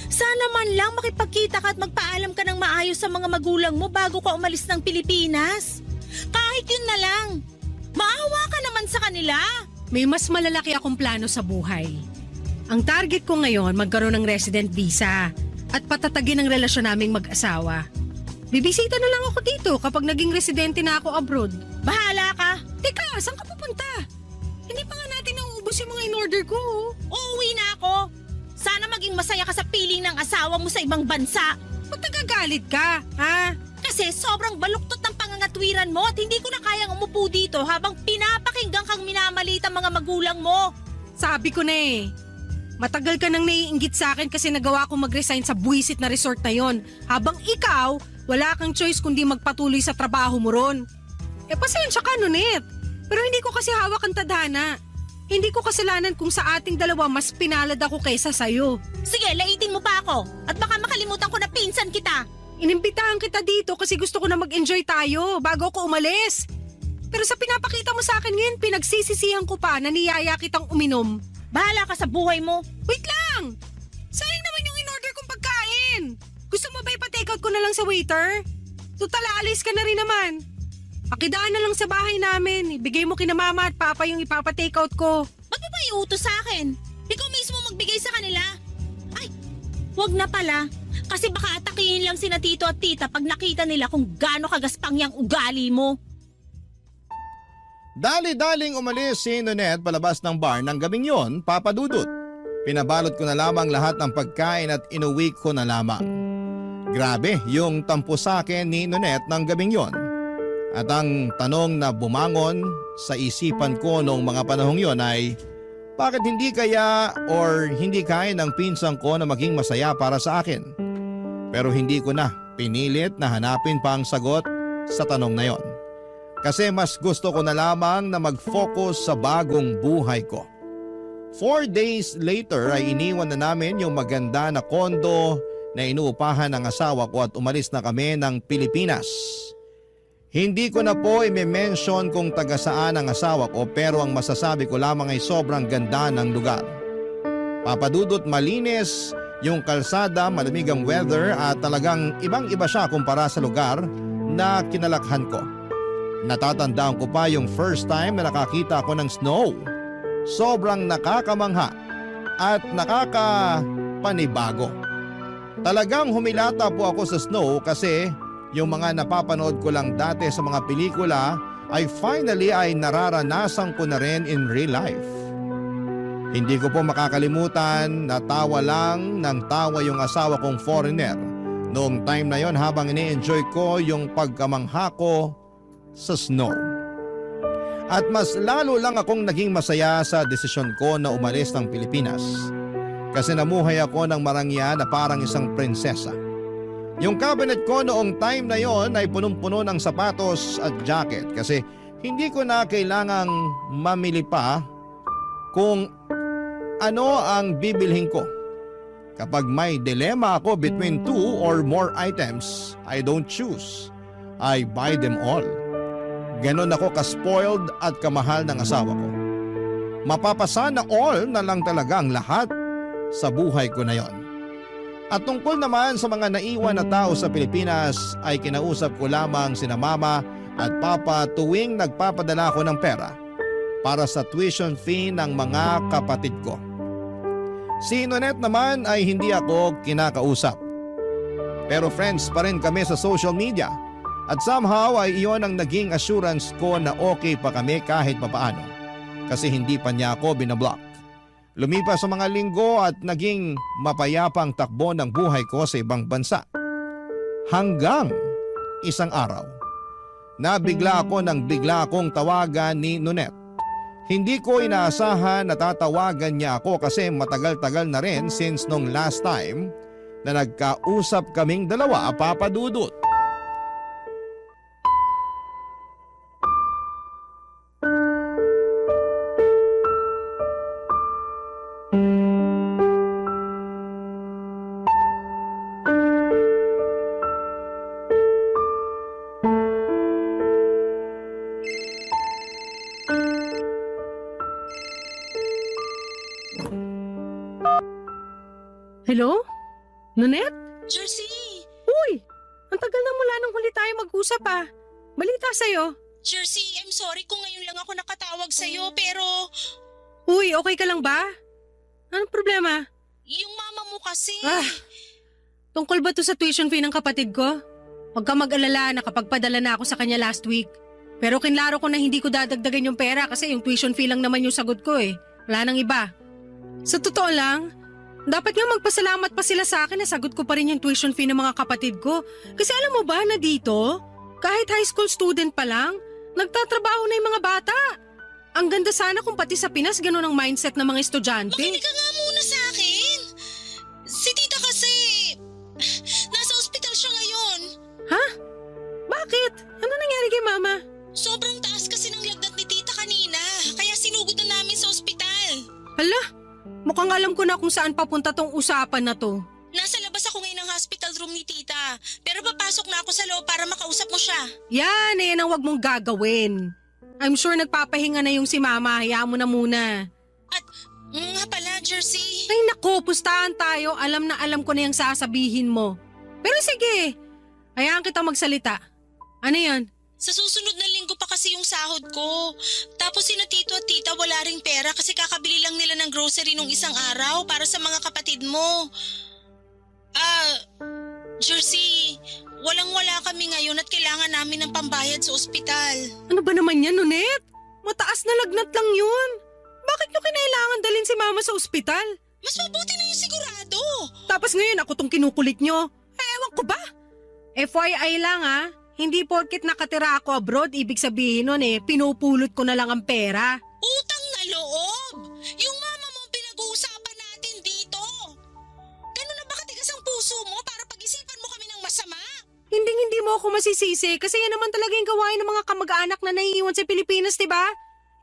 sana man lang makipagkita ka at magpaalam ka ng maayos sa mga magulang mo bago ka umalis ng Pilipinas. Kahit yun na lang. Maawa ka naman sa kanila. May mas malalaki akong plano sa buhay. Ang target ko ngayon, magkaroon ng resident visa at patatagin ang relasyon naming mag-asawa. Bibisita na lang ako dito kapag naging residente na ako abroad. Bahala ka. Teka, saan ka pupunta? Hindi pa nga natin nauubos yung mga in-order ko. Uuwi na ako. Sana maging masaya ka sa piling ng asawa mo sa ibang bansa. Ba't nagagalit ka, ha? Kasi sobrang baluktot ng pangangatwiran mo at hindi ko na kayang umupo dito habang pinapakinggan kang minamalit ang mga magulang mo. Sabi ko na eh. Matagal ka nang naiinggit sa akin kasi nagawa ko mag-resign sa buwisit na resort na yon. Habang ikaw, wala kang choice kundi magpatuloy sa trabaho mo ron. Pasensya ka, Nunet. Pero hindi ko kasi hawak ang tadhana. Hindi ko kasalanan kung sa ating dalawa mas pinalad ako kaysa sa'yo. Sige, laitin mo pa ako at baka makalimutan ko na pinsan kita. Inimbitahan kita dito kasi gusto ko na mag-enjoy tayo bago ako umalis. Pero sa pinapakita mo sa akin ngayon, pinagsisisihan ko pa na niyaya kitang uminom. Bahala ka sa buhay mo. Wait lang! Sayang naman yung in-order kong pagkain. Gusto mo ba ipa-take out ko na lang sa waiter? Total, alis ka na rin naman. Pakidaan na lang sa bahay namin. Ibigay mo kina mama at papa yung ipapa-take out ko. Ba't mo ba iutos sa akin? Ikaw mismo magbigay sa kanila. Ay, wag na pala. Kasi baka atakihin lang sina tito at tita pag nakita nila kung gaano kagaspang yung ugali mo. Dali-daling umalis si Nonette palabas ng bar ng gabing yon, Papa Dudut. Pinabalot ko na lamang lahat ng pagkain at inuwi ko na lamang. Grabe yung tampo sa akin ni Nonette ng gabing yon. At ang tanong na bumangon sa isipan ko noong mga panahong yon ay, bakit hindi kaya or hindi kaya ng pinsang ko na maging masaya para sa akin? Pero hindi ko na pinilit na hanapin pa ang sagot sa tanong na yon. Kasi mas gusto ko na lamang na mag-focus sa bagong buhay ko. 4 days later ay iniwan na namin yung maganda na kondo na inuupahan ng asawa ko at umalis na kami ng Pilipinas. Hindi ko na po i-mention kung taga saan ang asawa ko pero ang masasabi ko lamang ay sobrang ganda ng lugar. Papadudot malinis yung kalsada, malamig ang weather at talagang ibang-iba siya kumpara sa lugar na kinalakhan ko. Natatandaan ko pa yung first time na nakakita ako ng snow. Sobrang nakakamangha at nakakapanibago. Talagang humilata po ako sa snow kasi yung mga napapanood ko lang dati sa mga pelikula ay finally ay nararanasan ko na rin in real life. Hindi ko po makakalimutan na tawa lang ng tawa yung asawa kong foreigner noong time na yon habang ini-enjoy ko yung pagkamangha ko sa snow. At mas lalo lang akong naging masaya sa desisyon ko na umalis ng Pilipinas kasi namuhay ako ng marangya na parang isang prinsesa. Yung cabinet ko noong time na yon ay punong-puno ng sapatos at jacket kasi hindi ko na kailangang mamili pa kung ano ang bibilhin ko. Kapag may dilema ako between 2 or more items, I don't choose. I buy them all. Ganon ako ka-spoiled at kamahal ng asawa ko. Mapapasana all na lang talaga ang lahat sa buhay ko na yon. At tungkol naman sa mga naiwan na tao sa Pilipinas ay kinausap ko lamang sina mama at papa tuwing nagpapadala ko ng pera para sa tuition fee ng mga kapatid ko. Si Nonette naman ay hindi ako kinakausap. Pero friends pa rin kami sa social media. At somehow ay iyon ang naging assurance ko na okay pa kami kahit papaano. Kasi hindi pa niya ako binablock. Lumipas sa mga linggo at naging mapayapang takbo ng buhay ko sa ibang bansa. Hanggang isang araw, nabigla ako nang bigla akong tawagan ni Nonette. Hindi ko inaasahan na tatawagan niya ako kasi matagal-tagal na rin since nung last time na nagkausap kaming dalawa, Papa Dudut. Hello? Nonette? Jersey! Uy! Ang tagal na mula nung huli tayo mag-usap ah. Balita sa'yo. Jersey, I'm sorry kung ngayon lang ako nakatawag sa'yo pero Uy, okay ka lang ba? Anong problema? yung mama mo kasi… Tungkol ba to sa tuition fee ng kapatid ko? Huwag ka mag-alala, nakapagpadala na ako sa kanya last week. Pero kinlaro ko na hindi ko dadagdagan yung pera kasi yung tuition fee lang naman yung sagot ko eh. Wala nang iba. Sa totoo lang, dapat nga magpasalamat pa sila sa akin na sagot ko pa rin yung tuition fee ng mga kapatid ko. Kasi alam mo ba na dito, kahit high school student pa lang, nagtatrabaho na yung mga bata. Ang ganda sana kung pati sa Pinas ganun ang mindset ng mga estudyante. Makinig ka nga muna sa akin. Si tita kasi… nasa ospital siya ngayon. Ha? Bakit? Ano nangyari kay mama? Sobrang taas kasi ng lagnat ni tita kanina. Kaya sinugod na namin sa ospital. Hala, mukhang alam ko na kung saan papunta tong usapan na to. Nasa labas ako ngayon ng hospital room ni tita. Pero papasok na ako sa loob para makausap mo siya. Yan ang wag mong gagawin. I'm sure nagpapahinga na yung si mama, hayaan mo na muna. At nga pala, Jersey. Ay nako, pustahan tayo, alam na alam ko na yung sasabihin mo. Pero sige, hayaan kita magsalita. Ano yan? Sa susunod na linggo pa kasi yung sahod ko. Tapos sina tito at tita wala ring pera kasi kakabili lang nila ng grocery nung isang araw para sa mga kapatid mo. Jersey, walang-wala kami ngayon at kailangan namin ng pambayad sa ospital. Ano ba naman yan, Nonet? Mataas na lagnat lang yun. Bakit nyo kinailangan dalhin si Mama sa ospital? Mas mabuti na yung sigurado. Tapos ngayon ako tong kinukulit nyo. Ewan ko ba? FYI lang hindi porket nakatira ako abroad, ibig sabihin nun pinupulot ko na lang ang pera. Utang na loob! Yung mama mo pinag-uusapan natin dito. Ganun na ba katigas ang puso mo para pag-isipan mo kami ng masama? Hindi mo ako masisisi kasi yan naman talaga yung gawain ng mga kamag-anak na naiiwan sa Pilipinas, diba?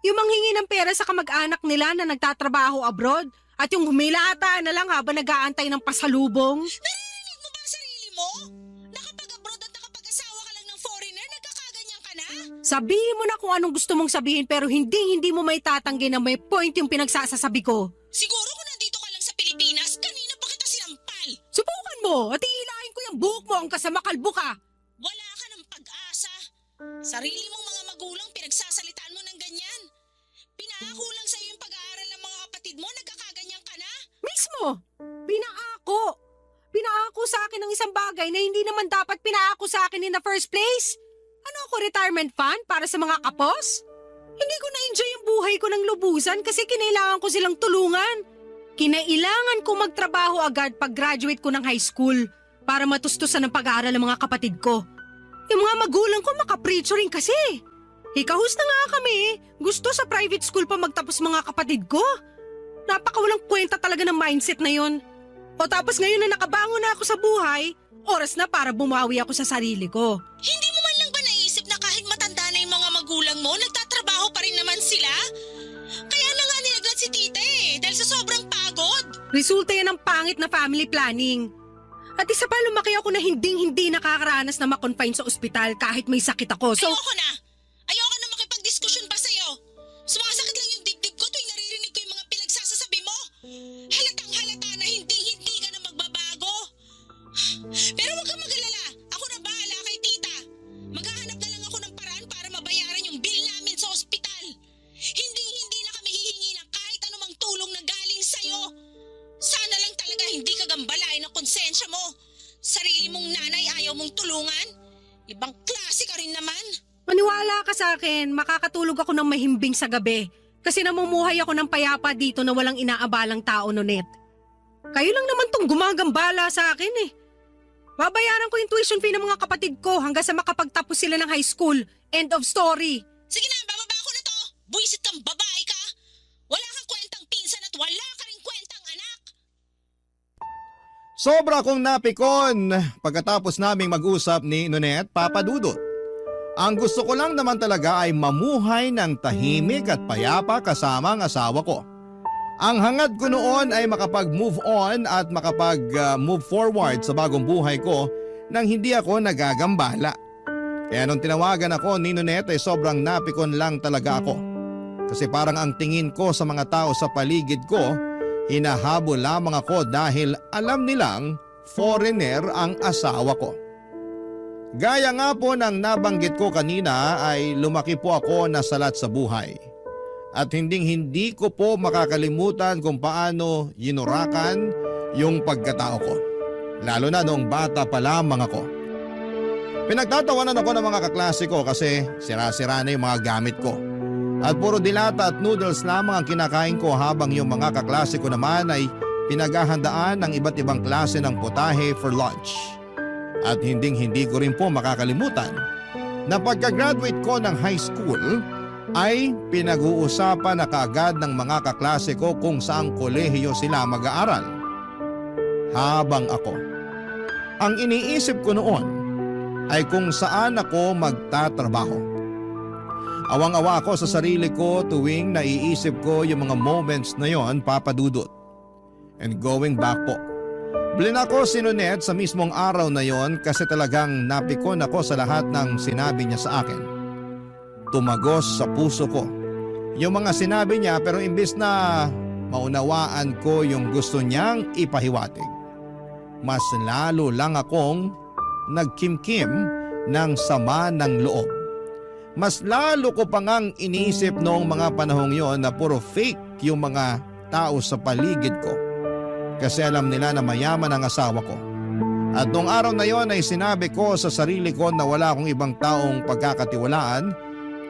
Yung manghingi ng pera sa kamag-anak nila na nagtatrabaho abroad at yung humilata na lang habang nag-aantay ng pasalubong. Narinig mo ba ang sarili mo? Nakapag-abroad at nakapag-asawa ka lang ng foreigner, nagkakaganyan ka na? Sabihin mo na kung anong gusto mong sabihin pero hindi mo may tatanggi na may point yung pinagsasasabi ko. Siguro kung nandito ka lang sa Pilipinas, kanina pa kita sinampal. Subukan mo at ihilahin ko yung buhok mo hanggang sa makalbo ka. Wala ka ng pag-asa. Sarili mong mga magulang pinagsasalitaan mo ng ganyan. Pinako lang sa iyo yung pag-aaral ng mga kapatid mo, nagkakaganyan ka na? Mismo! Pinaako! Pinaako sa akin ng isang bagay na hindi naman dapat pinaako sa akin in the first place. Ano ako, retirement fund para sa mga kapos? Hindi ko na-enjoy yung buhay ko ng lubusan kasi kinailangan ko silang tulungan. Kinailangan ko magtrabaho agad pag graduate ko ng high school para matustusan ng pag-aaral ng mga kapatid ko. Yung mga magulang ko makaprecho rin kasi. Hikahus na nga kami. Gusto sa private school pa magtapos mga kapatid ko. Napakawalang kwenta talaga ng mindset na yon. O tapos ngayon na nakabangon na ako sa buhay, oras na para bumawi ako sa sarili ko. Hindi mo man lang ba naisip na kahit matanda na yung mga magulang mo, nagtatrabaho pa rin naman sila? Kaya na nga nilaglat si tita dahil sa sobrang pagod. Resulta yan ng pangit na family planning. At isa pa, lumaki ako na hindi nakakaranas na makonfine sa ospital kahit may sakit ako. So, Ayoko na! Ayoko na makipagdiskusyon pa sa'yo. Sumasakit lang yung dibdib ko tuwing naririnig ko yung mga pinagsasasabi mo. Halatang halata na hindi ka na magbabago. Pero huwag kang mag-alala. Ako na bahala kay tita. Maghahanap na lang ako ng paraan para mabayaran yung bill namin sa ospital. Hindi na kami hihingi ng kahit anumang tulong na galing sa'yo. Sana lang talaga hindi ka gambalain ng konsensya mo. Sarili mong nanay ayaw mong tulungan. Ibang klase ka rin naman. maniwala ka sa akin, makakatulog ako ng mahimbing sa gabi. Kasi namumuhay ako ng payapa dito na walang inaabalang tao, Nonet. Kayo lang naman tong gumagambala sa akin Babayaran ko yung tuition fee ng mga kapatid ko hanggang sa makapagtapos sila ng high school. End of story. Sige na, bababa ko na to. Buisit kang babae ka. Wala kang kwentang pinsan at wala ka rin kwentang anak. Sobra kong napikon pagkatapos naming mag-usap ni Nonet, Papa Dudut. Ang gusto ko lang naman talaga ay mamuhay ng tahimik at payapa kasama ang asawa ko. Ang hangad ko noon ay makapag-move on at makapag-move forward sa bagong buhay ko nang hindi ako nagagambala. Kaya nung tinawagan ako ni Nonet ay sobrang napikon lang talaga ako. Kasi parang ang tingin ko sa mga tao sa paligid ko, hinahabol lamang ako dahil alam nilang foreigner ang asawa ko. Gaya nga po ng nabanggit ko kanina ay lumaki po ako na salat sa buhay. At hindi ko po makakalimutan kung paano yinurakan yung pagkatao ko. Lalo na noong bata pa lamang ako. Pinagtatawanan ako ng mga kaklase ko kasi sira-sira na yung mga gamit ko. At puro dilata at noodles lamang ang kinakain ko habang yung mga kaklase ko naman ay pinaghahandaan ng iba't ibang klase ng putahe for lunch. At hindi ko rin po makakalimutan na pagka-graduate ko ng high school ay pinag-uusapan na kaagad ng mga kaklase ko kung saang kolehiyo sila mag-aaral. Habang ako, ang iniisip ko noon ay kung saan ako magtatrabaho. Awang-awa ako sa sarili ko tuwing naiisip ko yung mga moments na yon, Papa Dudut. And going back po, blinako si Nonet sa mismong araw na yon kasi talagang napikon ako sa lahat ng sinabi niya sa akin. Tumagos sa puso ko yung mga sinabi niya pero imbis na maunawaan ko yung gusto niyang ipahiwatig, mas lalo lang akong nagkimkim ng sama ng loob. Mas lalo ko pa ngang iniisip noong mga panahong yon na puro fake yung mga tao sa paligid ko. Kasi alam nila na mayaman ang asawa ko. At noong araw na yon ay sinabi ko sa sarili ko na wala akong ibang taong pagkakatiwalaan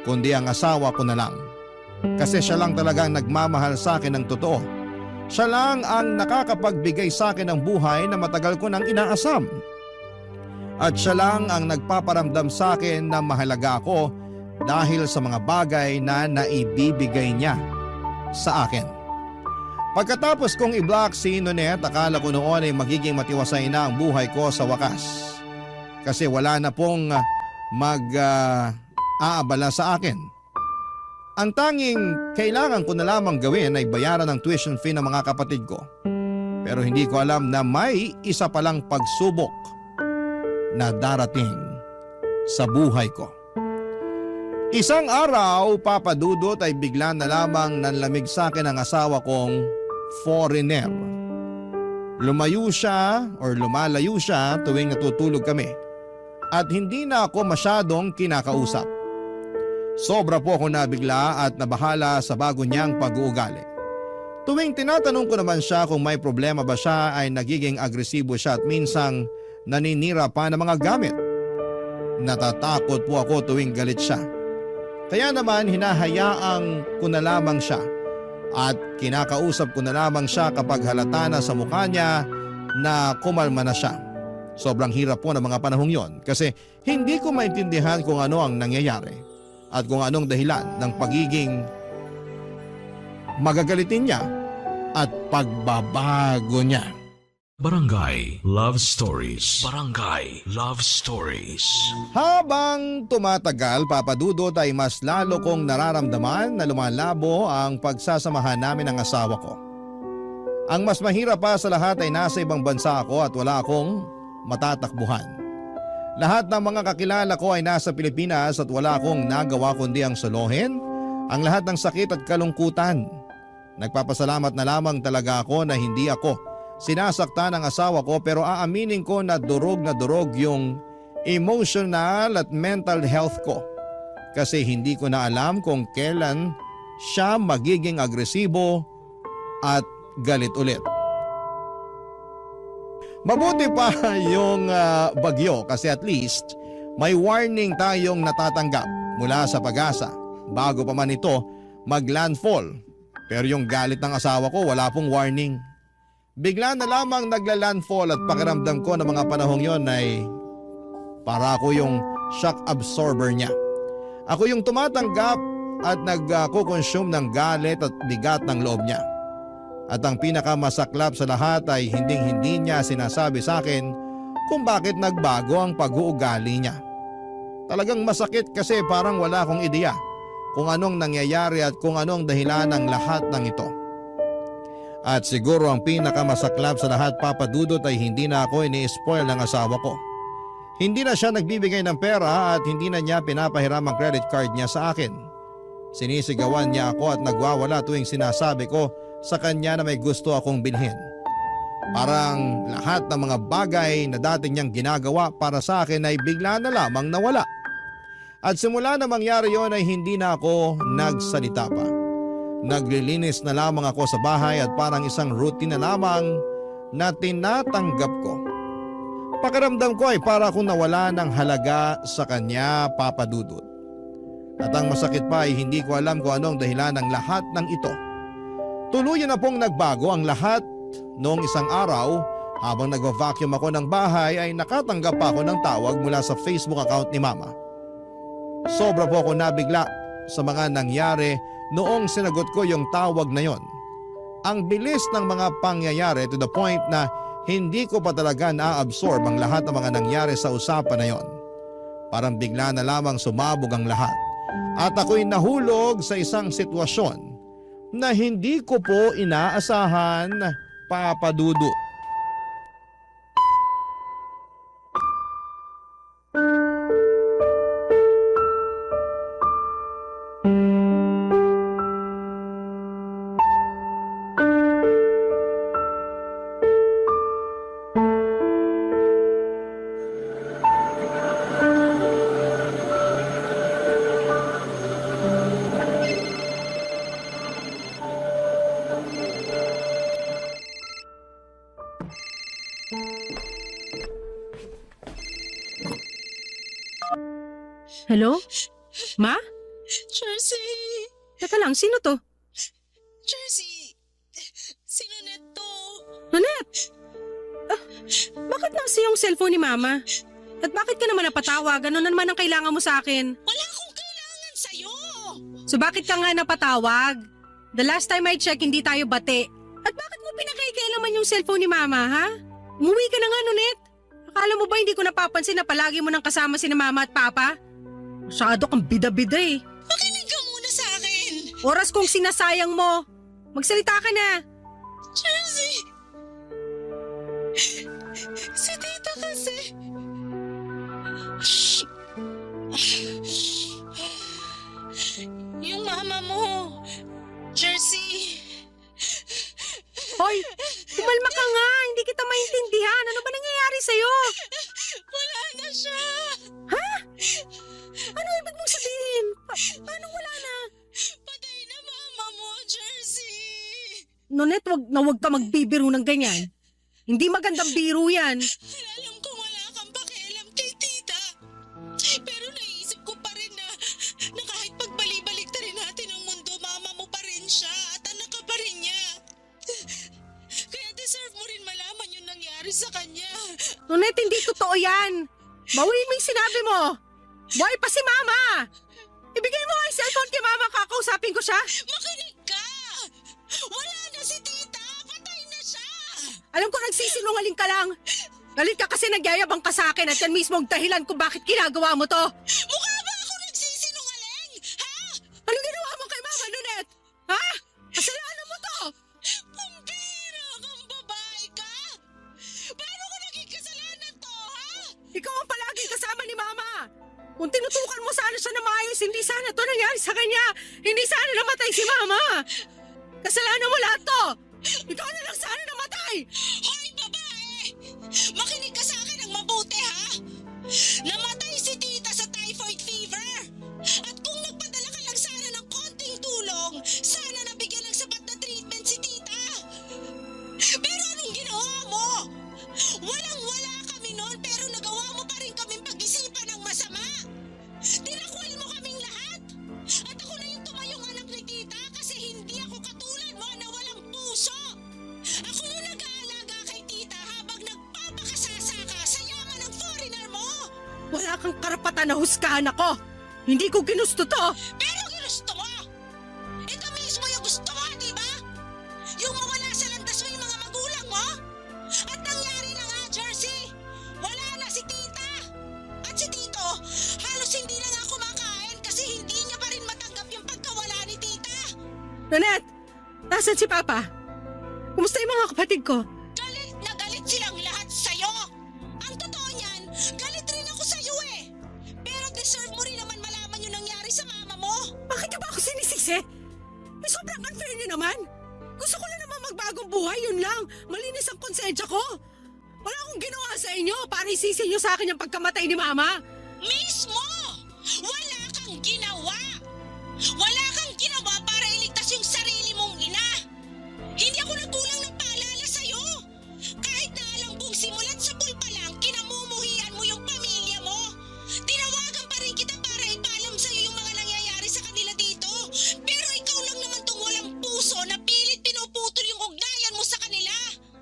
kundi ang asawa ko na lang. Kasi siya lang talagang nagmamahal sa akin ng totoo. Siya lang ang nakakapagbigay sa akin ng buhay na matagal ko nang inaasam. At siya lang ang nagpaparamdam sa akin na mahalaga ako dahil sa mga bagay na naibibigay niya sa akin. Pagkatapos kong i-block si Nonet, akala ko noon ay magiging matiwasay na ang buhay ko sa wakas. Kasi wala na pong aabala sa akin. Ang tanging kailangan ko na lamang gawin ay bayaran ang tuition fee ng mga kapatid ko. Pero hindi ko alam na may isa palang pagsubok na darating sa buhay ko. Isang araw, Papa Dudut, ay bigla na lamang nanlamig sa akin ang asawa kong foreigner. Lumalayo siya tuwing natutulog kami at hindi na ako masyadong kinakausap. Sobra po ako nabigla at nabahala sa bago niyang pag-uugali. Tuwing tinatanong ko naman siya kung may problema ba siya ay nagiging agresibo siya at minsang naninira pa ng mga gamit. Natatakot po ako tuwing galit siya. Kaya naman hinahayaang ko na lamang siya at kinakausap ko na lamang siya kapag halata na sa mukha niya na kumalma na siya. Sobrang hirap po ng mga panahong yon kasi hindi ko maintindihan kung ano ang nangyayari at kung anong dahilan ng pagiging magagalitin niya at pagbabago niya. Barangay Love Stories. Barangay Love Stories. Habang tumatagal, Papa Dudut, ay mas lalo kong nararamdaman na lumalabo ang pagsasamahan namin ng asawa ko. Ang mas mahirap pa sa lahat ay nasa ibang bansa ako at wala akong matatakbuhan. Lahat ng mga kakilala ko ay nasa Pilipinas at wala akong nagawa kundi ang solohin ang lahat ng sakit at kalungkutan. Nagpapasalamat na lamang talaga ako na hindi ako sinasaktan ng asawa ko, pero aaminin ko na durog yung emotional at mental health ko. Kasi hindi ko na alam kung kailan siya magiging agresibo at galit ulit. Mabuti pa yung bagyo kasi at least may warning tayong natatanggap mula sa Pag-asa bago pa man ito maglandfall. Pero yung galit ng asawa ko wala pong warning. Bigla na lamang nagla-landfall at pakiramdam ko na mga panahong yon ay para ako yung shock absorber niya. Ako yung tumatanggap at nagko-consume ng galit at bigat ng loob niya. At ang pinakamasaklap sa lahat ay hindi niya sinasabi sa akin kung bakit nagbago ang pag-uugali niya. Talagang masakit kasi parang wala akong ideya kung anong nangyayari at kung anong dahilan ng lahat ng ito. At siguro ang pinakamasaklap sa lahat, Papa Dudut, ay hindi na ako ini-spoil ng asawa ko. Hindi na siya nagbibigay ng pera at hindi na niya pinapahiram ang credit card niya sa akin. Sinisigawan niya ako at nagwawala tuwing sinasabi ko sa kanya na may gusto akong bilhin. Parang lahat ng mga bagay na dating niyang ginagawa para sa akin ay bigla na lamang nawala. At simula na mangyari yon ay hindi na ako nagsalita pa. Naglilinis na lamang ako sa bahay at parang isang routine na lamang na tinatanggap ko. Pakiramdam ko ay para akong nawala ng halaga sa kanya, Papa Dudut. At ang masakit pa ay hindi ko alam kung anong dahilan ng lahat ng ito. Tuluyan na pong nagbago ang lahat noong isang araw. Habang nag-vacuum ako ng bahay ay nakatanggap pa ako ng tawag mula sa Facebook account ni Mama. Sobra po ako nabigla sa mga nangyari noong sinagot ko yung tawag na yon. Ang bilis ng mga pangyayari to the point na hindi ko pa talaga na-absorb ang lahat ng mga nangyari sa usapan na yon. Parang bigla na lamang sumabog ang lahat at ako'y nahulog sa isang sitwasyon na hindi ko po inaasahan, Papa Dudut. Hello? Ma? Jersey! Teka lang, sino to? Jersey! Sino neto? Nonet! Bakit nasa yung cellphone ni Mama? At bakit ka naman napatawag? Ano na naman ang kailangan mo sa akin? Wala akong kailangan sa'yo! So bakit ka nga napatawag? The last time I check, hindi tayo bate. At bakit mo pinakikailaman yung cellphone ni Mama, ha? Umuwi ka na nga, Nonet. Akala mo ba hindi ko napapansin na palagi mo nang kasama si Mama at Papa? Masyado kang bida-bida eh. Makinig ka muna sa akin! Oras kong sinasayang mo. Magsalita ka na. Jersey! Si tita kasi... Yung mama mo, Jersey... Hoy, kumalma ka nga. Hindi kita maintindihan. Ano ba nangyayari sa'yo? Wala na siya! Ano ibig mong sabihin? Paano wala na? Patay na mama mo, Jersey! Nonet, wag ka magbibiro ng ganyan. Hindi magandang biro yan. Alam ko wala kang pakialam kay tita. Pero naisip ko pa rin na kahit pagbalik-balik na rin natin ang mundo, mama mo pa rin siya at anak ka pa rin niya. Kaya deserve mo rin malaman yung nangyari sa kanya. Nonet, hindi totoo yan. Bawiin mo yung sinabi mo. Buhay pa si Mama. Ibigay mo nga yung cellphone kay Mama, kakausapin ko siya. Makinig ka! Wala na si tita! Patay na siya! Alam ko nagsisinungaling ka lang. Galit ka kasi nagyayabang ka sa akin at yan mismo ang dahilan kung bakit ginagawa mo to. Mukha ba ako nagsisinungaling? Ha? Anong ginawa mo kay Mama, Nonet? Ha? Kasalanan mo to. Pambira kang babae ka! Paano ko naging kasalanan to, ha? Ikaw ang palaging kasama ni Mama. Kung tinutukan mo sana siya na maayos, hindi sana to nangyari sa kanya. Hindi sana namatay si Mama. Kasalanan mo lahat to. Ikaw na lang sana namatay. Hoy, babae! Makinig ka sa akin ng mabuti, ha? Namatay si tita sa typhoid fever. At kung nagpadala ka lang sana ng konting tulong, sana nabigyan ng sapat na treatment si tita. Pero anong ginawa mo? Walang-wala kami noon pero nagawa mo pa rin kaming pag-isipan ng masama. Tinakwil mo kaming lahat. At ako na yung tumayong anak ni tita kasi hindi ako katulad mo na walang puso. Ako yung nag-aalaga kay tita habang nagpapakasasa ka sa yaman ng foreigner mo. Wala kang karapatan na husgahan ako. Hindi ko ginusto to. Pero ginusto mo. Ito mismo yung gusto mo, di ba? Yung mawala sa landas mo yung mga magulang mo. At nangyari na nga, Jersey. Wala na si tita. At si tito, halos hindi na nga kumakain kasi hindi niya pa rin matanggap yung pagkawala ni tita. Nonet, nasan si Papa? Kumusta yung mga kapatid ko? Galit na galit silang lahat sa'yo. Ang totoo niyan, galit rin ako sa'yo eh. Pero deserve mo rin naman malaman yung nangyari sa mama mo. Bakit niyo ba ako sinisisi? Eh, sobrang unfair niyo naman. Gusto ko lang naman magbagong buhay, yun lang. Malinis ang konsensya ko. Wala akong ginawa sa inyo para isisi niyo sa akin yung pagkamatay ni Mama. Mismo! Wala kang ginawa! Wala kang ginawa para iligtas yung sarili mong ina! Hindi ako nagkulang ng paalala sa'yo! Kahit na alam kong simulat sa pulpa lang, kinamumuhian mo yung pamilya mo! Tinawagan pa rin kita para ipaalam sa'yo yung mga nangyayari sa kanila dito! Pero ikaw lang naman tong walang puso na pilit pinuputol yung ugnayan mo sa kanila!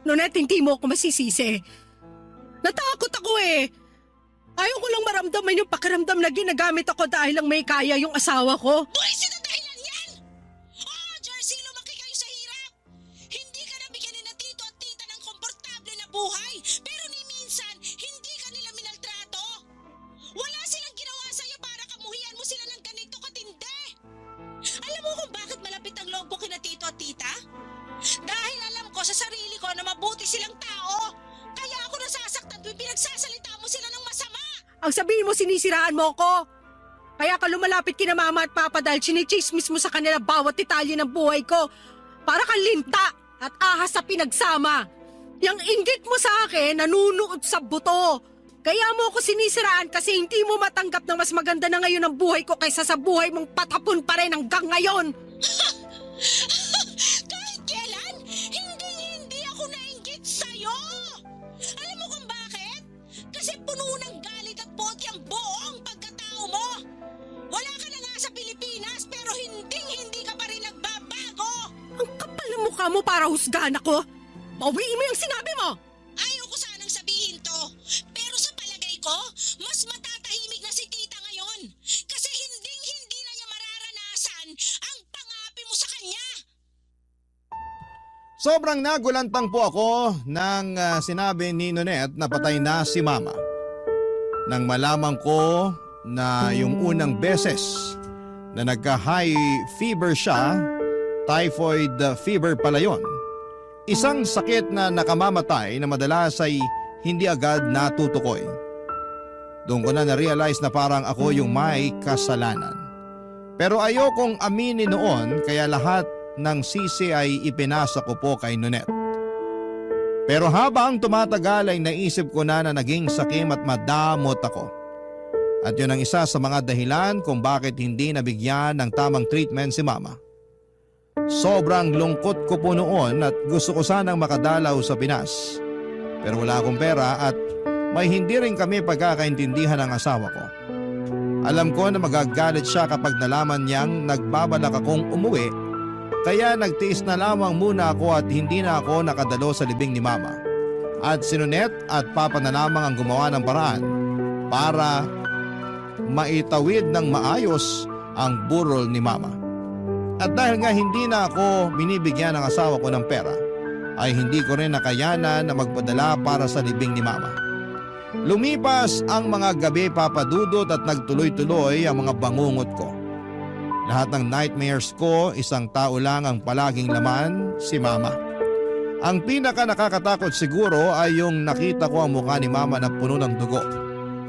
Nonet, hindi mo ako masisisi. Natakot ako eh. Ayaw ko lang maramdaman yung pakiramdam na ginagamit ako dahil lang may kaya yung asawa ko. Buwisit na dahilan yan! Oh, Jersey, lumaki kayo sa hirap! Hindi ka nabigyan ni na tito at tita ng komportable na buhay, pero ni minsan, hindi ka nila minaltrato! Wala silang ginawa sa'yo para kamuhian mo sila ng ganito katindi! Alam mo kung bakit malapit ang loob ko kina tito at tita? Dahil alam ko sa sarili ko na mabuti silang tao! Kaya ako nasasaktan tuwing pinagsasalita mo sila ng masama! Ang sabihin mo, sinisiraan mo ko. Kaya ka lumalapit kina Mama at Papa dahil chinichismis mo sa kanila bawat detalye ng buhay ko. Para kang linta at ahas sa pinagsama. Yang inggit mo sa akin, nanunuot sa buto. Kaya mo ako sinisiraan kasi hindi mo matanggap na mas maganda na ngayon ang buhay ko kaysa sa buhay mong patapon pa rin hanggang ngayon. Kahit kailan, hindi ako nainggit sa'yo! Alam mo kung bakit? Kasi puno ng galit at bote ang buong pagkatao mo. Wala ka na nga sa Pilipinas pero hindi ka pa rin nagbabago. Ang kapal ng mukha mo para husgahan ako. Bawiin mo yung sinabi mo. Ayoko sanang sabihin to, pero sa palagay ko, mas matatahimik na si tita ngayon. Kasi hindi na niya mararanasan ang pangapi mo sa kanya. Sobrang nagulantang po ako nang sinabi ni Nonette na patay na si Mama. Nang malaman ko na yung unang beses na nagka-high fever siya, typhoid fever pala yun. Isang sakit na nakamamatay na madalas ay hindi agad natutukoy. Doon ko na na-realize na parang ako yung may kasalanan. Pero ayokong aminin noon kaya lahat ng sisi ay ipinasa ko po kay Nonette. Pero habang tumatagal ay naisip ko na naging sakim at madamot ako. At yun ang isa sa mga dahilan kung bakit hindi nabigyan ng tamang treatment si Mama. Sobrang lungkot ko po noon at gusto ko sanang makadalaw sa Pinas. Pero wala akong pera at may hindi rin kami pagkakaintindihan ng asawa ko. Alam ko na magagalit siya kapag nalaman niyang nagbabalak akong umuwi, kaya nagtiis na lamang muna ako at hindi na ako nakadalo sa libing ni Mama. At si Nonette at Papa na lamang ang gumawa ng paraan para maitawid ng maayos ang burol ni Mama. At dahil nga hindi na ako binibigyan ng asawa ko ng pera, ay hindi ko rin nakayanan na magpadala para sa libing ni Mama. Lumipas ang mga gabi papadudot at nagtuloy-tuloy ang mga bangungot ko. Lahat ng nightmares ko, isang tao lang ang palaging laman, si Mama. Ang pinaka nakakatakot siguro ay yung nakita ko ang mukha ni Mama na puno ng dugo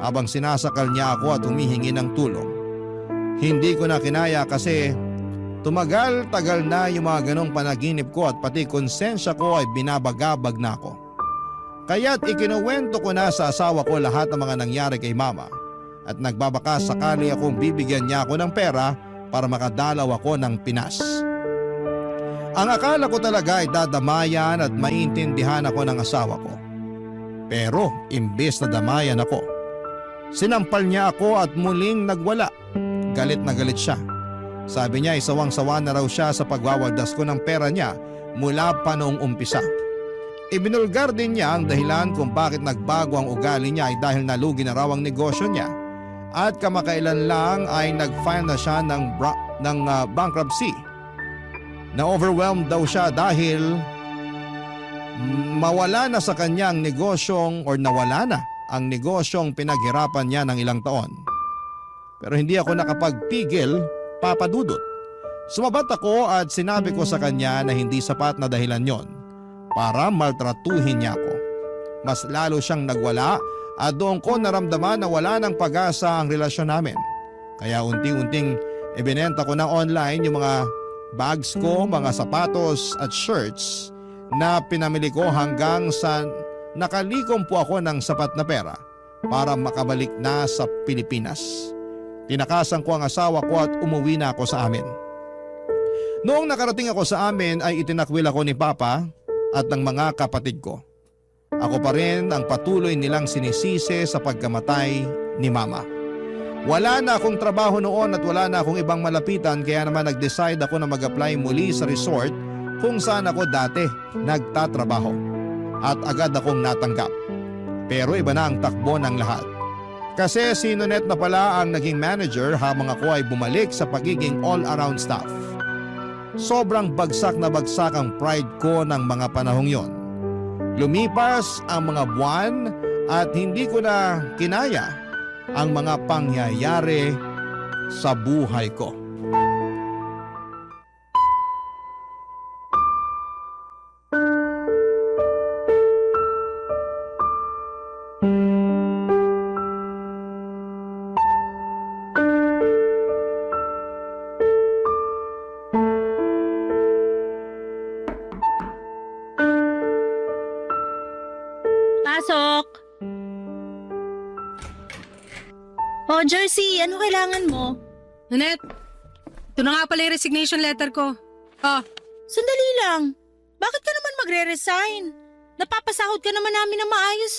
habang sinasakal niya ako at humihingi ng tulong. Hindi ko na kinaya kasi tumagal-tagal na yung mga ganong panaginip ko at pati konsensya ko ay binabagabag na ako. Kaya't ikinuwento ko na sa asawa ko lahat ng mga nangyari kay Mama at nagbabaka sakali akong bibigyan niya ako ng pera para makadalaw ako ng Pinas. Ang akala ko talaga ay dadamayan at maintindihan ako ng asawa ko. Pero imbes na damayan ako, sinampal niya ako at muling nagwala. Galit na galit siya. Sabi niya isawang-sawa na raw siya sa pagwawaldas ko ng pera niya mula pa noong umpisa. Ibinulgar din niya ang dahilan kung bakit nagbago ang ugali niya ay dahil nalugi na raw ang negosyo niya at kamakailan lang ay nag-file na siya ng bankruptcy. Na-overwhelmed daw siya dahil mawala na sa kanyang negosyong or nawala na ang negosyong pinaghirapan niya ng ilang taon. Pero hindi ako nakapagpigil, Papa Dudut. Sumabat ako at sinabi ko sa kanya na hindi sapat na dahilan yon para maltratuhin niya ako. Mas lalo siyang nagwala at doon ko naramdaman na wala ng pag-asa ang relasyon namin. Kaya unti-unting ibinenta ko na online yung mga bags ko, mga sapatos at shirts na pinamili ko hanggang sa nakalikom po ako ng sapat na pera para makabalik na sa Pilipinas. Tinakasan ko ang asawa ko at umuwi na ako sa amin. Noong nakarating ako sa amin ay itinakwil ako ni Papa at ng mga kapatid ko. Ako pa rin ang patuloy nilang sinisisi sa pagkamatay ni Mama. Wala na akong trabaho noon at wala na akong ibang malapitan kaya naman nag-decide ako na mag-apply muli sa resort kung saan ako dati nagtatrabaho. At agad akong natanggap. Pero iba na ang takbo ng lahat. Kasi si Nonette na pala ang naging manager habang ako ay bumalik sa pagiging all-around staff. Sobrang bagsak na bagsak ang pride ko ng mga panahong yon. Lumipas ang mga buwan at hindi ko na kinaya ang mga pangyayari sa buhay ko. Pasok! Oh, Jersey, ano kailangan mo? Nonette, ito na nga pala yung resignation letter ko. Oh, Sandali lang. Bakit ka naman magre-resign? Napapasahod ka naman namin na maayos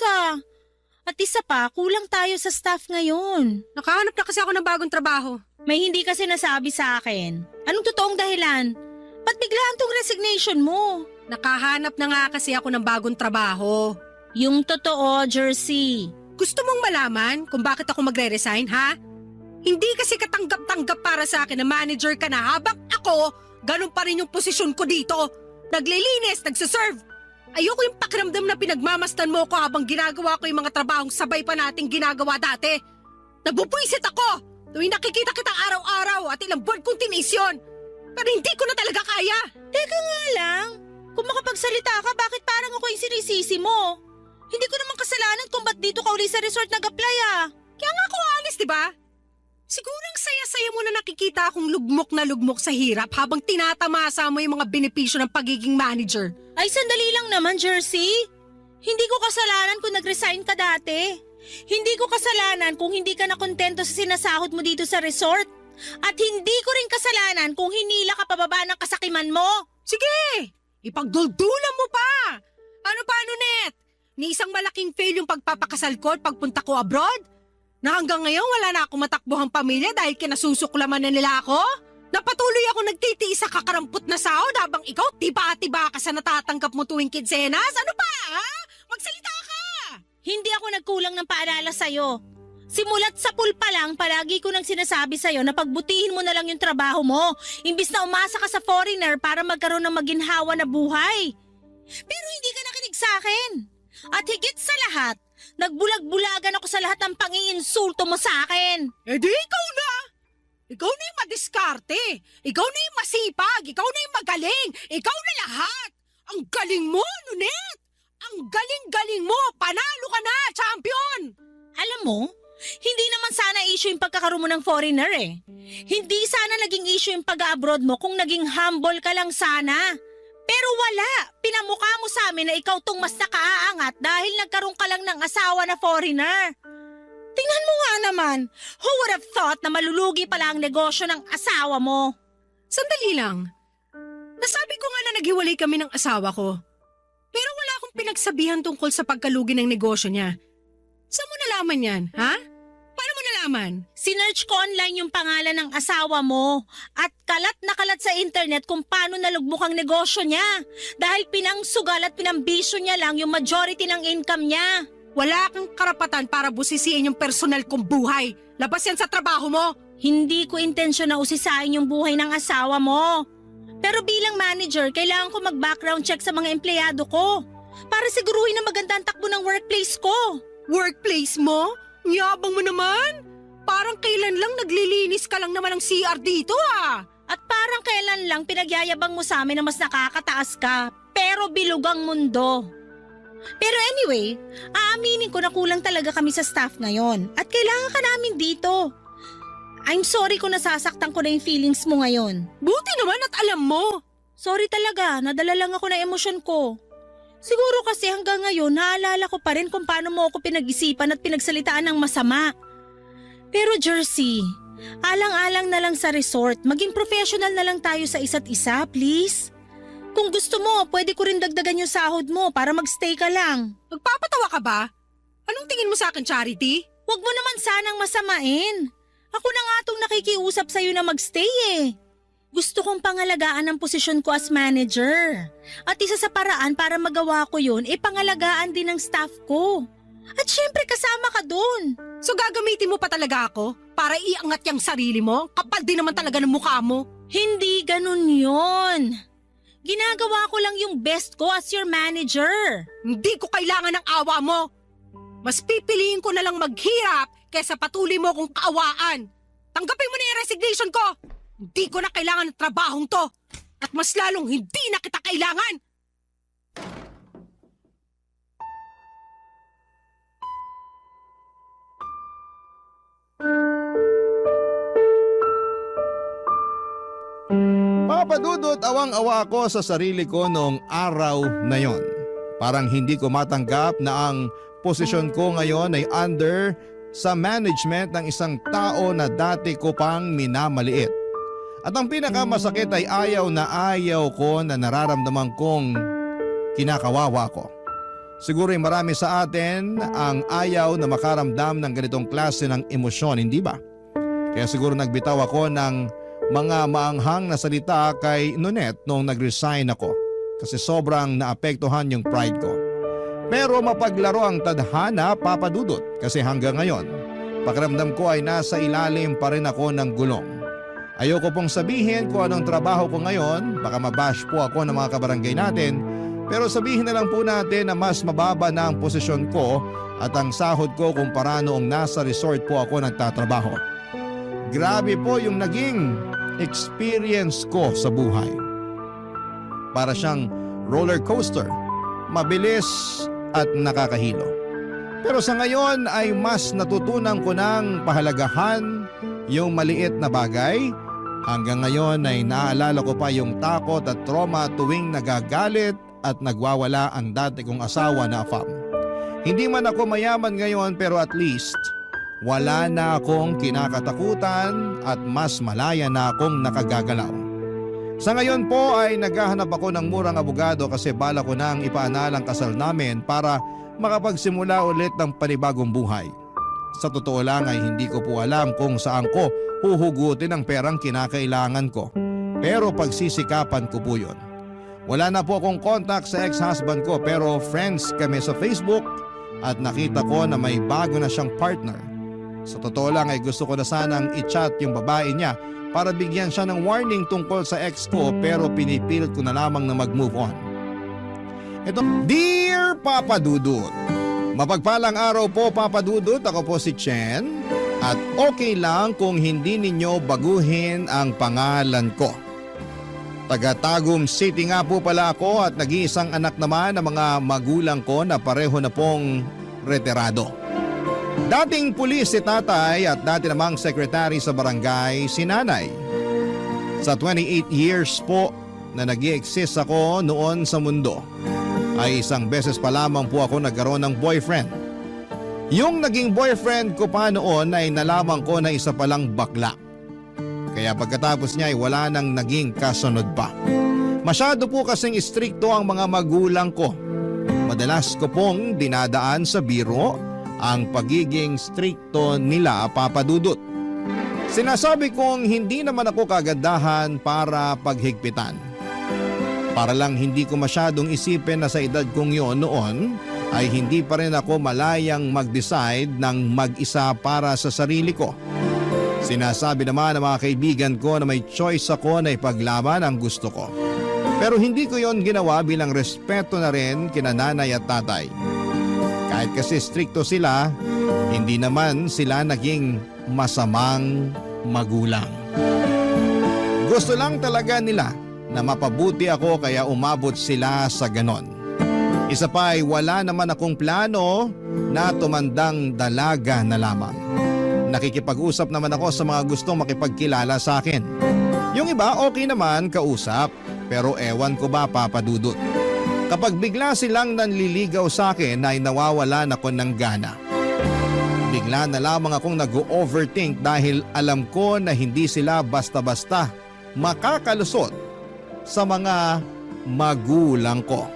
At isa pa, kulang tayo sa staff ngayon. Nakahanap na kasi ako ng bagong trabaho. May hindi kasi nasabi sa akin. Anong totoong dahilan? Ba't biglaan tong resignation mo? Nakahanap na nga kasi ako ng bagong trabaho. Yung totoo, Jersey. Gusto mong malaman kung bakit ako magre-resign, ha? Hindi kasi katanggap-tanggap para sa akin na manager ka na habang ako, ganun pa rin yung posisyon ko dito. Naglilinis, nagsaserve. Ayoko yung pakiramdam na pinagmamastan mo ko habang ginagawa ko yung mga trabahong sabay pa nating ginagawa dati. Nagbubuisit ako tuwing nakikita kitang araw-araw at ilang buwan kong tinis yun. Pero hindi ko na talaga kaya. Teka nga lang, kung makapagsalita ka, bakit parang ako yung sinisisi mo? Hindi ko naman kasalanan kung ba't dito ka uli sa resort nag-apply Kaya nga ako alis, di ba? Siguro ang saya-saya mo na nakikita akong lugmok na lugmok sa hirap habang tinatamasa mo yung mga benepisyo ng pagiging manager. Ay, sandali lang naman, Jersey. Hindi ko kasalanan kung nag-resign ka dati. Hindi ko kasalanan kung hindi ka nakontento sa sinasahod mo dito sa resort. At hindi ko rin kasalanan kung hinila ka pababa ng kasakiman mo. Sige, ipagduldulan mo pa. Ano pa, Net? Ni isang malaking fail yung pagpapakasal ko at pagpunta ko abroad? Na hanggang ngayon wala na akong matakbuhang pamilya dahil kinasusuklaman na nila ako? Napatuloy ako nagtitiis sa kakarampot na sahod habang ikaw tiba-tiba ka sa natatanggap mo tuwing kinsenas? Ano pa, ha? Magsalita ka! Hindi ako nagkulang ng paalala sa'yo. Simulat sa pool pa lang, palagi ko nang sinasabi sa'yo na pagbutihin mo na lang yung trabaho mo, imbis na umasa ka sa foreigner para magkaroon ng maginhawa na buhay. Pero hindi ka nakinig sa akin. At higit sa lahat, nagbulag-bulagan ako sa lahat ng pang-iinsulto mo sa akin. Eh di ikaw na! Ikaw na yung madiskarte. Ikaw na yung masipag. Ikaw na yung magaling. Ikaw na lahat. Ang galing mo, Nunet! Ang galing-galing mo! Panalo ka na, champion! Alam mo, hindi naman sana issue yung pagkakaroon mo ng foreigner eh. Hindi sana naging issue yung pag-abroad mo kung naging humble ka lang sana. Pero wala, pinamukha mo sa amin na ikaw tong mas nakaaangat dahil nagkaroon ka lang ng asawa na foreigner. Tingnan mo nga naman, who would have thought na malulugi pala ang negosyo ng asawa mo? Sandali lang. Nasabi ko nga na naghiwalay kami ng asawa ko. Pero wala akong pinagsabihan tungkol sa pagkalugi ng negosyo niya. Saan mo nalaman yan, ha? Paano mo nalaman? Sinearch ko online yung pangalan ng asawa mo at kalat na kalat sa internet kung paano nalugmok ang negosyo niya dahil pinangsugal at pinambisyo niya lang yung majority ng income niya. Wala kang karapatan para busisiin yung personal kong buhay. Labas yan sa trabaho mo. Hindi ko intensyon na usisain yung buhay ng asawa mo. Pero bilang manager, kailangan ko mag-background check sa mga empleyado ko para siguruhin na maganda ang takbo ng workplace ko. Workplace mo? Yabang mo naman. Parang kailan lang naglilinis ka lang naman ng CR dito At parang kailan lang pinagyayabang mo sa amin na mas nakakataas ka, pero bilugang mundo. Pero anyway, aaminin ko na kulang talaga kami sa staff ngayon at kailangan ka namin dito. I'm sorry kung nasasaktan ko na yung feelings mo ngayon. Buti naman at alam mo. Sorry talaga, nadala lang ako ng emosyon ko. Siguro kasi hanggang ngayon naalala ko pa rin kung paano mo ako pinag-isipan at pinagsalitaan ng masama. Pero Jersey, alang-alang na lang sa resort, maging professional na lang tayo sa isa't isa, please. Kung gusto mo, pwede ko rin dagdagan yung sahod mo para magstay ka lang. Magpapatawa ka ba? Anong tingin mo sa akin, Charity? Huwag mo naman sanang masamain. Ako na nga itong nakikiusap sa'yo na magstay eh. Gusto kong pangalagaan ang posisyon ko as manager. At isa sa paraan para magawa ko yun, pangalagaan din ng staff ko. At syempre kasama ka dun. So gagamitin mo pa talaga ako para iangat yung sarili mo? Kapal din naman talaga ng mukha mo. Hindi ganun yon. Ginagawa ko lang yung best ko as your manager. Hindi ko kailangan ng awa mo. Mas pipiliin ko na lang maghirap kaysa patuloy mo kong kaawaan. Tanggapin mo na yung resignation ko. Hindi ko na kailangan ng trabahong to. At mas lalong hindi na kita kailangan. Papadudot awang-awa ako sa sarili ko noong araw na yon. Parang hindi ko matanggap na ang posisyon ko ngayon ay under sa management ng isang tao na dati ko pang minamaliit. At ang pinakamasakit ay ayaw na ayaw ko na nararamdaman kong kinakawawa ko. Siguro ay marami sa atin ang ayaw na makaramdam ng ganitong klase ng emosyon, hindi ba? Kaya siguro nagbitaw ako ng mga maanghang na salita kay Nonette noong nag-resign ako kasi sobrang naapektuhan yung pride ko. Pero mapaglaro ang tadhana, Papa Dudut, kasi hanggang ngayon, pakiramdam ko ay nasa ilalim pa rin ako ng gulong. Ayoko pong sabihin kung anong trabaho ko ngayon, baka mabash po ako ng mga kabarangay natin, pero sabihin na lang po natin na mas mababa na ang posisyon ko at ang sahod ko kumpara noong nasa resort po ako nagtatrabaho. Grabe po yung naging experience ko sa buhay. Para siyang roller coaster, mabilis at nakakahilo. Pero sa ngayon ay mas natutunan ko ng pahalagahan yung maliit na bagay. Hanggang ngayon ay naaalala ko pa yung takot at trauma tuwing nagagalit at nagwawala ang dati kong asawa na Afam. Hindi man ako mayaman ngayon pero at least wala na akong kinakatakutan at mas malaya na akong nakagagalaw. Sa ngayon po ay naghahanap ako ng murang abogado kasi bala ko nang ipaanal ang kasal namin para makapagsimula ulit ng panibagong buhay. Sa totoo lang ay hindi ko po alam kung saan ko huhugutin ang perang kinakailangan ko. Pero pagsisikapan ko po yun. Wala na po akong contact sa ex-husband ko pero friends kami sa Facebook at nakita ko na may bago na siyang partner. Sa totoo lang ay gusto ko na sanang i-chat yung babae niya para bigyan siya ng warning tungkol sa ex ko pero pinipilit ko na lamang na mag-move on. Ito, Dear Papa Dudut, mapagpalang araw po Papa Dudut, ako po si Chen at okay lang kung hindi ninyo baguhin ang pangalan ko. Taga Tagum City nga po pala ako at nag-iisang anak naman ng mga magulang ko na pareho na pong retirado. Dating pulis si tatay at dati namang sekretary sa barangay si nanay. Sa 28 years po na nag-i-exist ako noon sa mundo, ay isang beses pa lamang po ako nagkaroon ng boyfriend. Yung naging boyfriend ko pa noon ay nalaman ko na isa palang bakla. Kaya pagkatapos niya ay wala nang naging kasunod pa. Masyado po kasing istrikto ang mga magulang ko. Madalas ko pong dinadaan sa biro ang pagiging strikto nila, Papa Dudut. Sinasabi kong hindi naman ako kagandahan para paghigpitan. Para lang hindi ko masyadong isipin na sa edad kong yon noon ay hindi pa rin ako malayang mag-decide ng mag-isa para sa sarili ko. Sinasabi naman ng mga kaibigan ko na may choice ako na ipaglaban ang gusto ko. Pero hindi ko yon ginawa bilang respeto na rin kina nanay at tatay. Kahit kasi strikto sila, hindi naman sila naging masamang magulang. Gusto lang talaga nila na mapabuti ako kaya umabot sila sa ganon. Isa pa ay wala naman akong plano na tumandang dalaga na lamang. Nakikipag-usap naman ako sa mga gustong makipagkilala sa akin. Yung iba okay naman kausap, pero ewan ko ba Papa Dudut. Kapag bigla silang nanliligaw sa akin ay nawawalan ako ng gana. Bigla na lamang akong nag-overthink dahil alam ko na hindi sila basta-basta makakalusot sa mga magulang ko.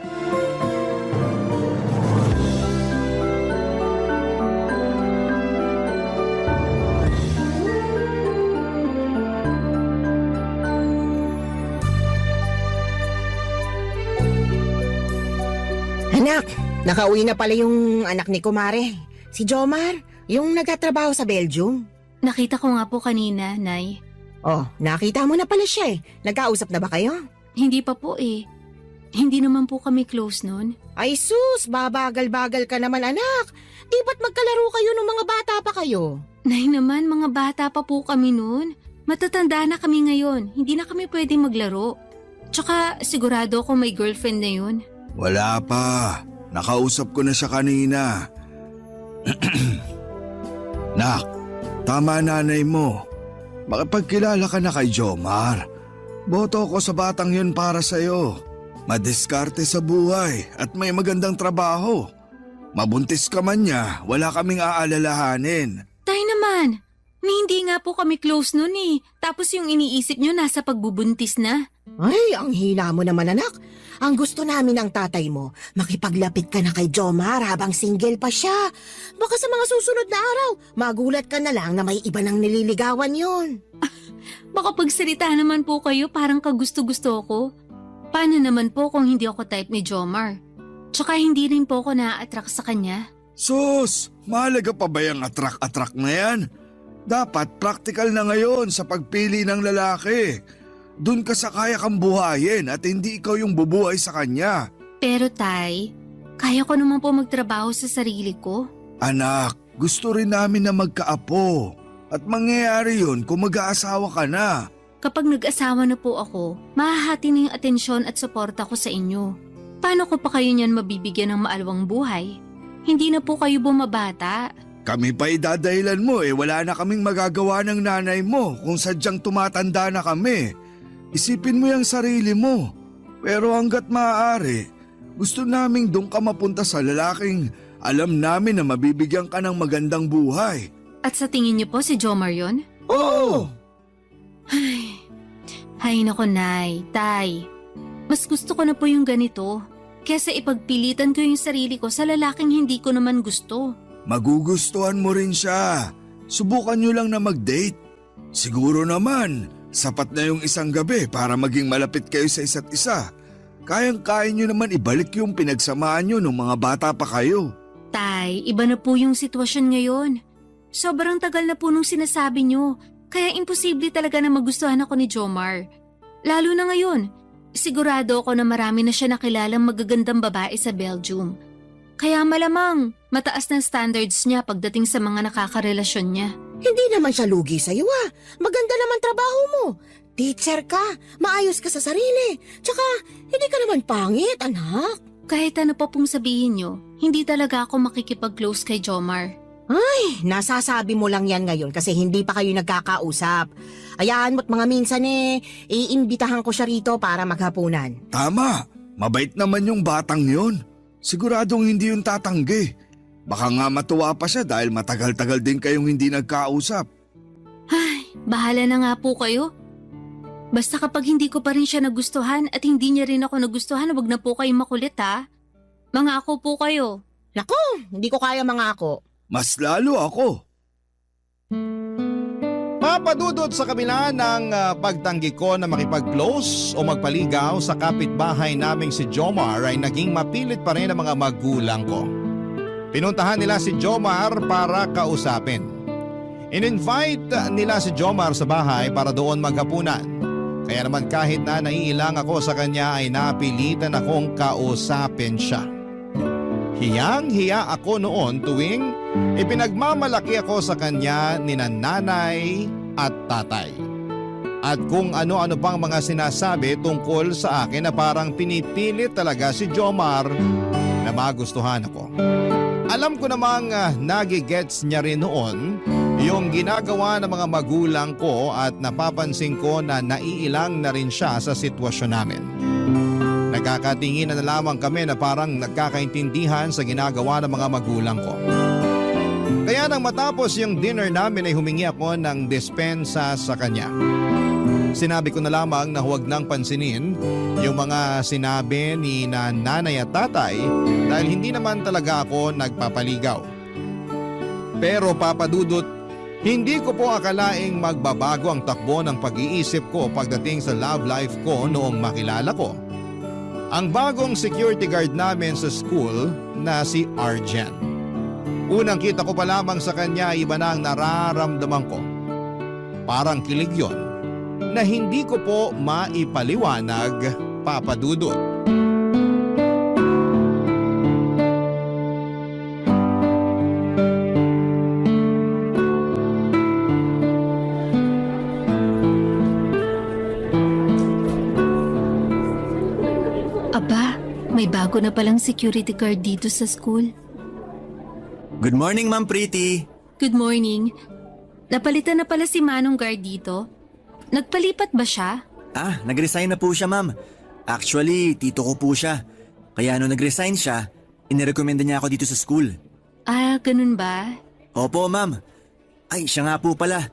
Anak, nakauwi na pala yung anak ni Kumare. Si Jomar, yung nagtatrabaho sa Belgium. Nakita ko nga po kanina, Nay. Oh, nakita mo na pala siya eh. Nagkausap na ba kayo? Hindi pa po eh. Hindi naman po kami close nun. Ay sus, babagal-bagal ka naman anak. Di ba't magkalaro kayo nung mga bata pa kayo? Nay naman, mga bata pa po kami nun. Matatanda na kami ngayon. Hindi na kami pwedeng maglaro. Tsaka sigurado ako may girlfriend na yun. Wala pa. Nakausap ko na siya kanina. Nak, tama nanay mo. Makipagkilala ka na kay Jomar. Boto ko sa batang yun para sa'yo. Madiskarte sa buhay at may magandang trabaho. Mabuntis ka man niya, wala kaming aalalahanin. Tay naman, Hindi nga po kami close nun eh. Tapos yung iniisip nyo nasa pagbubuntis na. Ay, ang hina mo naman anak. Ang gusto namin ng tatay mo, makipaglapit ka na kay Jomar habang single pa siya. Baka sa mga susunod na araw, magulat ka na lang na may iba nang nililigawan yon. Baka pagsalita naman po kayo parang kagusto-gusto ko. Paano naman po kung hindi ako type ni Jomar? Tsaka hindi rin po ako na-attract sa kanya. Sus, mahalaga pa ba yung atrak-atrak na yan? Dapat practical na ngayon sa pagpili ng lalaki. Doon ka sa kaya kang buhayin at hindi ikaw yung bubuhay sa kanya. Pero tay, kaya ko naman po magtrabaho sa sarili ko. Anak, gusto rin namin na magkaapo. At mangyayari yun kung mag-aasawa ka na. Kapag nag-asawa na po ako, mahahati na yung atensyon at suporta ko sa inyo. Paano ko pa kayo niyan mabibigyan ng maalwang buhay? Hindi na po kayo bumabata. Kami pa idadahilan mo wala na kaming magagawa ng nanay mo kung sadyang tumatanda na kami. Isipin mo yung sarili mo. Pero hanggat maaari, gusto naming doon ka mapunta sa lalaking alam namin na mabibigyan ka ng magandang buhay. At sa tingin niyo po si Jomar yun? Oo! Hay nako nay, tay. Mas gusto ko na po yung ganito. Kesa ipagpilitan ko yung sarili ko sa lalaking hindi ko naman gusto. Magugustuhan mo rin siya. Subukan nyo lang na mag-date. Siguro naman, sapat na yung isang gabi para maging malapit kayo sa isa't isa. Kayang-kaya nyo naman ibalik yung pinagsamahan nyo nung mga bata pa kayo. Tay, iba na po yung sitwasyon ngayon. Sobrang tagal na po nung sinasabi nyo, kaya imposible talaga na magustuhan ako ni Jomar. Lalo na ngayon, sigurado ako na marami na siya nakilalang magagandang babae sa Belgium. Kaya malamang, mataas ng standards niya pagdating sa mga nakakarelasyon niya. Hindi naman siya lugi sa'yo Maganda naman trabaho mo. Teacher ka, maayos ka sa sarili. Tsaka, hindi ka naman pangit, anak. Kahit ano pa pong sabihin nyo, hindi talaga ako makikipag-close kay Jomar. Nasasabi mo lang yan ngayon kasi hindi pa kayo nagkakausap. Ayaan mo't mga minsan iimbitahan ko siya rito para maghapunan. Tama, mabait naman yung batang yun. Siguradong hindi yung tatanggi. Baka nga matuwa pa siya dahil matagal-tagal din kayong hindi nagkausap. Ay, bahala na nga po kayo. Basta kapag hindi ko pa rin siya nagustuhan at hindi niya rin ako nagustuhan, wag na po kayo makulit ha. Mangako po kayo. Naku, hindi ko kaya mangako. Mas lalo ako. Papadudot sa kabila ng pagtanggi ko na makipag-close o magpaligaw sa kapitbahay naming si Jomar ay naging mapilit pa rin ang mga magulang ko. Pinuntahan nila si Jomar para kausapin. In-invite nila si Jomar sa bahay para doon maghapunan. Kaya naman kahit na naiilang ako sa kanya ay napilitan akong kausapin siya. Hiyang-hiya ako noon tuwing ipinagmamalaki ako sa kanya ni nanay at tatay. At kung ano-ano pang mga sinasabi tungkol sa akin na parang pinipilit talaga si Jomar na magustuhan ako. Alam ko namang nagigets niya rin noon yung ginagawa ng mga magulang ko at napapansin ko na naiilang na rin siya sa sitwasyon namin. Nagkakatingin na lamang kami na parang nagkakaintindihan sa ginagawa ng mga magulang ko. Kaya nang matapos yung dinner namin ay humingi ako ng dispensa sa kanya. Sinabi ko na lamang na huwag nang pansinin yung mga sinabi ni nanay at tatay dahil hindi naman talaga ako nagpapaligaw. Pero papadudot, hindi ko po akalaing magbabago ang takbo ng pag-iisip ko pagdating sa love life ko noong makilala ko ang bagong security guard namin sa school na si Arjen. Unang kita ko pa lamang sa kanya iba na ang nararamdaman ko. Parang kilig yon na hindi ko po maipaliwanag, papadudot. Aba, may bago na palang security guard dito sa school. Good morning, Ma'am Pretty. Good morning. Napalitan na pala si Manong guard dito. Nagpalipat ba siya? Nag-resign na po siya, Ma'am. Actually, tito ko po siya. Kaya nung nag-resign siya, inirekomenda niya ako dito sa school. Ganun ba? Opo, Ma'am. Ay, siya nga po pala.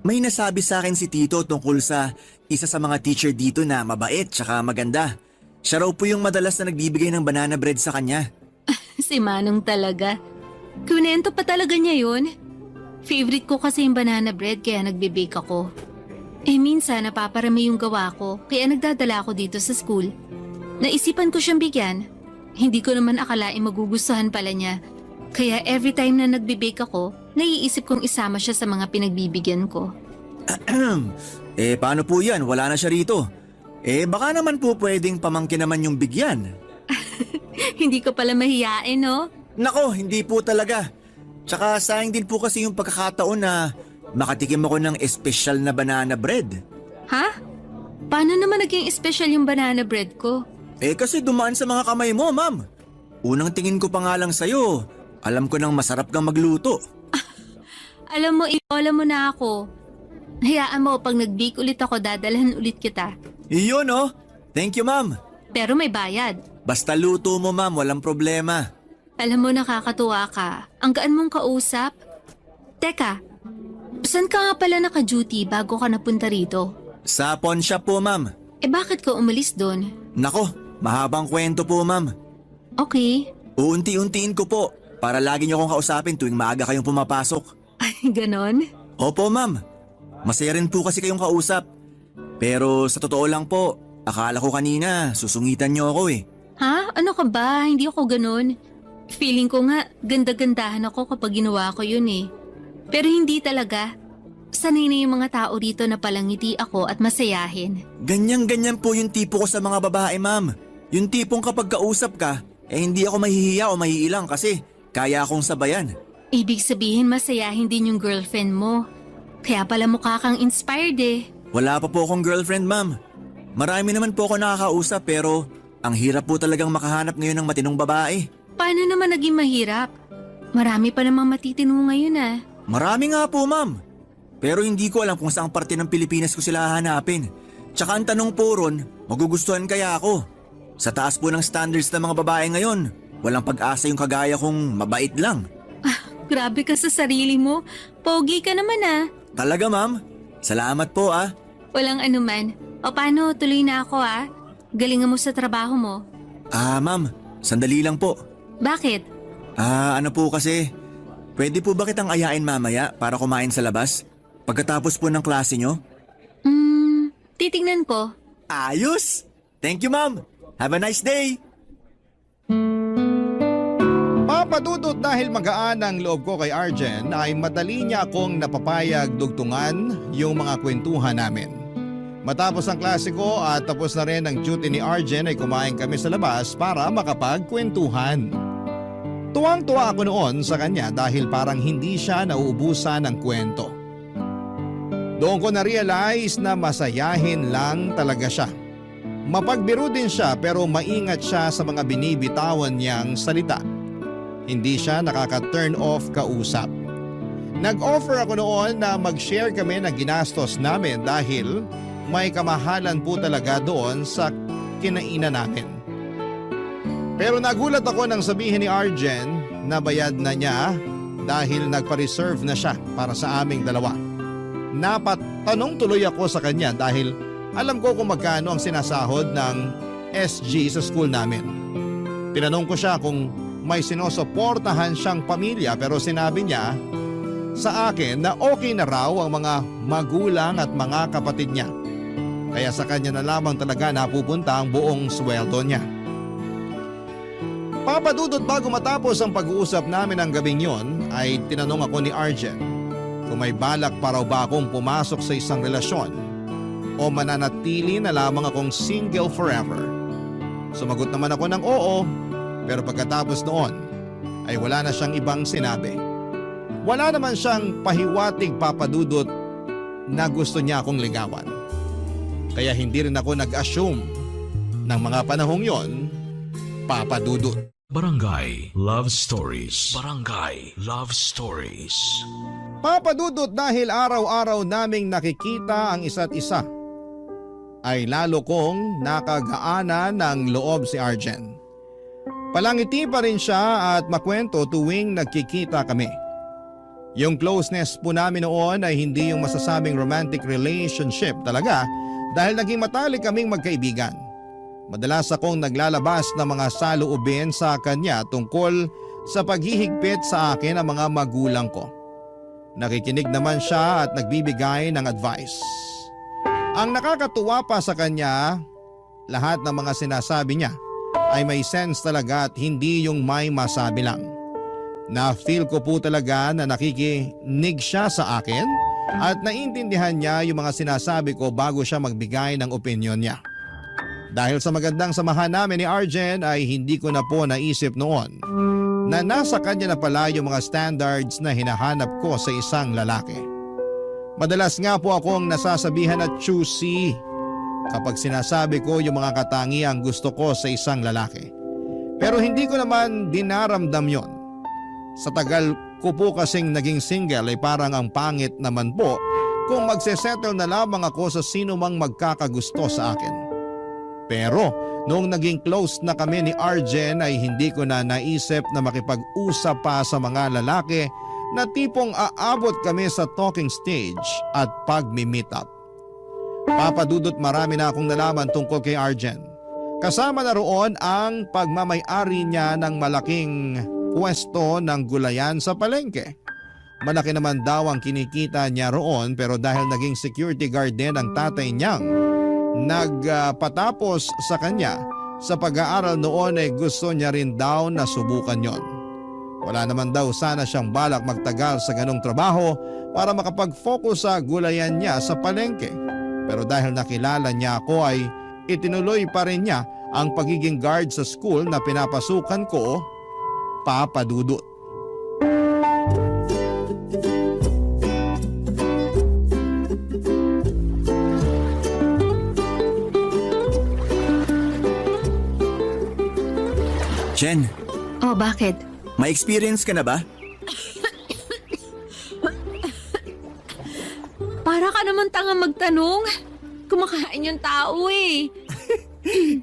May nasabi sa akin si Tito tungkol sa isa sa mga teacher dito na mabait tsaka maganda. Siya raw po yung madalas na nagbibigay ng banana bread sa kanya. Si Manong talaga. Kunento pa talaga niya yun. Favorite ko kasi yung banana bread kaya nagbe-bake ako. Minsan napaparami yung gawa ko kaya nagdadala ako dito sa school. Naisipan ko siyang bigyan. Hindi ko naman akalaing magugustuhan pala niya. Kaya every time na nagbe-bake ako, naiisip kong isama siya sa mga pinagbibigyan ko. Paano po yan? Wala na siya rito. Baka naman po pwedeng pamangkin naman yung bigyan. Hindi ko pala mahiyain, no? Nako, hindi po talaga. Tsaka sayang din po kasi yung pagkakataon na makatikim ako ng espesyal na banana bread. Ha? Paano naman naging special yung banana bread ko? Kasi dumaan sa mga kamay mo, ma'am. Unang tingin ko pa nga lang sa'yo. Alam ko nang masarap kang magluto. Alam mo, ilola mo na ako. Hayaan mo, pag nag-bake ulit ako, dadalhan ulit kita. Iyon, oh. Thank you, ma'am. Pero may bayad. Basta luto mo, ma'am. Walang problema. Alam mo, nakakatuwa ka. Ang gaan mong kausap. Teka, saan ka nga pala naka-duty bago ka napunta rito? Sa pawn shop po, ma'am. Bakit ka umalis doon? Nako, mahabang kwento po, ma'am. Okay. Uunti-untiin ko po para lagi niyo akong kausapin tuwing maaga kayong pumapasok. Ay, ganon? Opo, ma'am. Masaya rin po kasi kayong kausap. Pero sa totoo lang po, akala ko kanina susungitan niyo ako eh. Ha? Ano ka ba? Hindi ako ganon. Feeling ko nga, ganda-gandahan ako kapag ginawa ko yun eh. Pero hindi talaga. Sanay na yung mga tao rito na palangiti ako at masayahin. Ganyan-ganyan po yung tipo ko sa mga babae, ma'am. Yung tipong kapag kausap ka, hindi ako mahihiya o mahiilang kasi kaya akong sabayan. Ibig sabihin masayahin din yung girlfriend mo. Kaya pala mukha kang inspired eh. Wala pa po akong girlfriend, ma'am. Marami naman po ako nakakausap pero ang hirap po talagang makahanap ngayon ng matinong babae. Paano naman naging mahirap? Marami pa namang matitino ngayon ah. Marami nga po, ma'am. Pero hindi ko alam kung saang parte ng Pilipinas ko sila hahanapin. Tsaka ang tanong po ron, magugustuhan kaya ako? Sa taas po ng standards ng mga babae ngayon, walang pag-asa yung kagaya kong mabait lang. Grabe ka sa sarili mo. Pogi ka naman ah. Talaga, ma'am? Salamat po ah. Walang anuman. O paano, tuloy na ako ah. Galingan mo sa trabaho mo. Ma'am, sandali lang po. Bakit? Ano po kasi, pwede po ba kitang ayain mamaya para kumain sa labas? Pagkatapos po ng klase nyo? Titingnan ko. Ayos! Thank you, ma'am. Have a nice day! Papadudot dahil magaan ang loob ko kay Arjen ay madali niya akong napapayag dugtungan yung mga kwentuhan namin. Matapos ang klase ko at tapos na rin ang duty ni Arjen ay kumain kami sa labas para makapagkwentuhan. Tuwang-tuwa ako noon sa kanya dahil parang hindi siya nauubusan ng kwento. Doon ko na-realize na masayahin lang talaga siya. Mapagbiro din siya pero maingat siya sa mga binibitawan niyang salita. Hindi siya nakaka-turn off kausap. Nag-offer ako noon na mag-share kami ng ginastos namin dahil may kamahalan po talaga doon sa kinainan namin. Pero nagulat ako nang sabihin ni Arjen na bayad na niya dahil nagpa-reserve na siya para sa aming dalawa. Napatanong tuloy ako sa kanya dahil alam ko kung magkano ang sinasahod ng SG sa school namin. Tinanong ko siya kung may sinusuportahan siyang pamilya pero sinabi niya sa akin na okay na raw ang mga magulang at mga kapatid niya. Kaya sa kanya na lamang talaga napupunta ang buong sweldo niya. Papadudot bago matapos ang pag-uusap namin ng gabing yon ay tinanong ako ni Arjen kung may balak pa raw ba akong pumasok sa isang relasyon o mananatili na lamang akong single forever. Sumagot naman ako ng oo pero pagkatapos noon ay wala na siyang ibang sinabi. Wala naman siyang pahiwatig papadudot na gusto niya akong ligawan. Kaya hindi rin ako nag-assume ng mga panahong yon, papadudot. Barangay Love Stories. Barangay Love Stories. Papadudot dahil araw-araw naming nakikita ang isa't isa, ay lalo kong nakagaana ng loob si Arjen. Palangiti pa rin siya at makwento tuwing nagkikita kami. Yung closeness po namin noon ay hindi yung masasabing romantic relationship talaga dahil naging matalik kaming magkaibigan. Madalas akong naglalabas ng mga saloobin sa kanya tungkol sa paghihigpit sa akin ng mga magulang ko. Nakikinig naman siya at nagbibigay ng advice. Ang nakakatuwa pa sa kanya, lahat ng mga sinasabi niya ay may sense talaga at hindi yung may masabi lang. Na-feel ko po talaga na nakikinig siya sa akin at naintindihan niya yung mga sinasabi ko bago siya magbigay ng opinyon niya. Dahil sa magandang samahan namin ni Arjen ay hindi ko na po naisip noon na nasa kanya na pala yung mga standards na hinahanap ko sa isang lalaki. Madalas nga po akong nasasabihan at choosy kapag sinasabi ko yung mga katangiang gusto ko sa isang lalaki. Pero hindi ko naman dinaramdam yon. Sa tagal ko po kasing naging single ay parang ang pangit naman po kung magsesettle na lamang ako sa sino mang magkakagusto sa akin. Pero noong naging close na kami ni Arjen ay hindi ko na naisip na makipag-usap pa sa mga lalaki na tipong aabot kami sa talking stage at pag-meet up. Papadudot marami na akong nalaman tungkol kay Arjen. Kasama na roon ang pagmamay-ari niya ng malaking pwesto ng gulayan sa palengke. Malaki naman daw ang kinikita niya roon pero dahil naging security guard din ang tatay niyang nagpatapos sa kanya sa pag-aaral noon ay gusto niya rin daw na subukan yon. Wala naman daw sana siyang balak magtagal sa ganong trabaho para makapag-focus sa gulayan niya sa palengke. Pero dahil nakilala niya ako ay itinuloy pa rin niya ang pagiging guard sa school na pinapasukan ko, Papa Dudut. Jen, Oh, bakit? may experience ka na ba? Para ka naman tanga magtanong. Kumakain yung tao eh.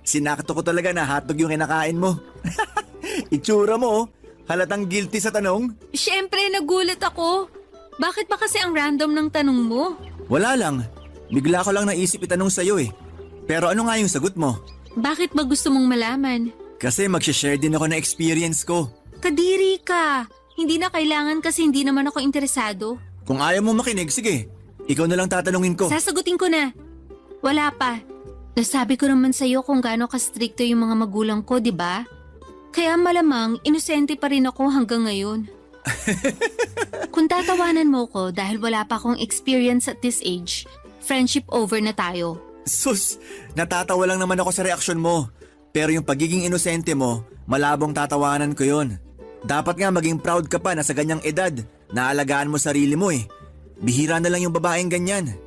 Sinakto ko talaga na hotdog yung kinakain mo. Itsura mo, oh. Halatang guilty sa tanong. Siyempre, nagulat ako. Bakit ba kasi ang random ng tanong mo? Wala lang. Bigla ko lang naisip itanong sa'yo eh. Pero ano nga yung sagot mo? Bakit ba gusto mong malaman? Kasi mag-share din ako ng experience ko. Kadiri ka. Hindi na kailangan kasi hindi naman ako interesado. Kung ayaw mo makinig, sige. Ikaw na lang tatanungin ko. Sasagutin ko na. Wala pa. Nasabi ko naman sa'yo kung gaano ka-stricto yung mga magulang ko, di ba? Kaya malamang, inosente pa rin ako hanggang ngayon. Kung tatawanan mo ko dahil wala pa akong experience at this age, friendship over na tayo. Sus, natatawa lang naman ako sa reaksyon mo. Pero yung pagiging inosente mo, malabong tatawanan ko yun. Dapat nga maging proud ka pa na sa ganyang edad, naalagaan mo sarili mo eh. Bihira na lang yung babaeng ganyan.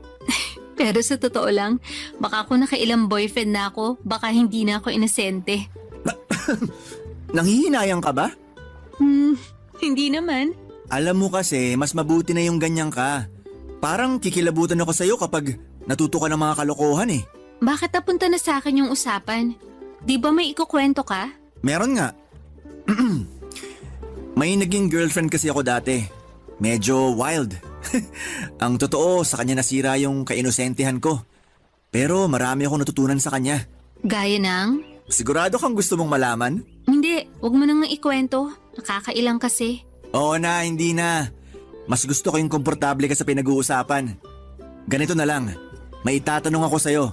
Pero sa totoo lang, baka kung nakailang boyfriend na ako, baka hindi na ako inosente. Nanghihinayang ka ba? Hindi naman. Alam mo kasi, mas mabuti na yung ganyan ka. Parang kikilabutan ako sa'yo kapag natuto ka ng mga kalokohan eh. Bakit napunta na sa akin yung usapan? Di ba may ikukwento ka? Meron nga. May naging girlfriend kasi ako dati. Medyo wild. Ang totoo, sa kanya nasira yung kainosentehan ko. Pero marami akong natutunan sa kanya. Gaya ng? Sigurado kang gusto mong malaman? Hindi, wag mo nang ikwento. Nakakailang kasi. Oo na, hindi na. Mas gusto ko yung komportable ka sa pinag-uusapan. Ganito na lang, may itatanong ako sa'yo.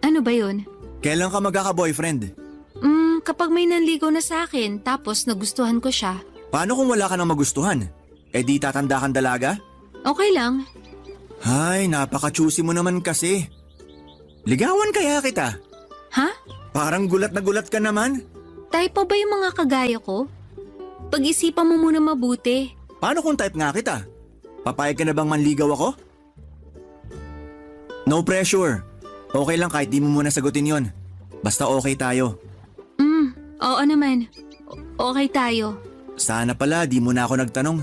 Ano ba yun? Kailan ka magkaka-boyfriend? Kapag may nanligaw na sa akin tapos nagustuhan ko siya. Paano kung wala ka nang magustuhan? Eh di tatanda kang dalaga? Okay lang. Ay, napaka-choosy mo naman kasi. Ligawan kaya kita? Ha? Parang gulat na gulat ka naman. Type pa ba yung mga kagaya ko? Pag-isipan mo muna mabuti. Paano kung type nga kita? Papayag ka na bang manligaw ako? No pressure. Okay lang kahit di mo muna sagutin yon. Basta okay tayo. Oo naman. Okay tayo. Sana pala di mo na ako nagtanong.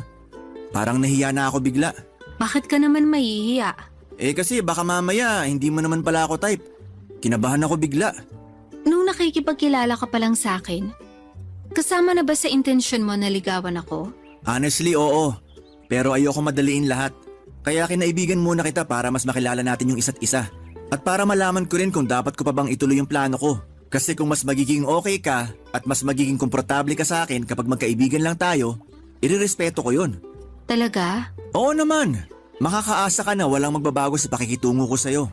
Parang nahiya na ako bigla. Bakit ka naman mahihiya? Eh kasi baka mamaya hindi mo naman pala ako type. Kinabahan ako bigla. Nung nakikipagkilala ka pa lang sa akin, kasama na ba sa intensyon mo na ligawan ako? Honestly, oo. Pero ayoko madaliin lahat. Kaya kinaibigan muna kita para mas makilala natin yung isa't isa. At para malaman ko rin kung dapat ko pa bang ituloy yung plano ko. Kasi kung mas magiging okay ka at mas magiging komportable ka sa akin kapag magkaibigan lang tayo, irerespeto ko yun. Talaga? Oo naman. Makakaasa ka na walang magbabago sa pakikitungo ko sa'yo.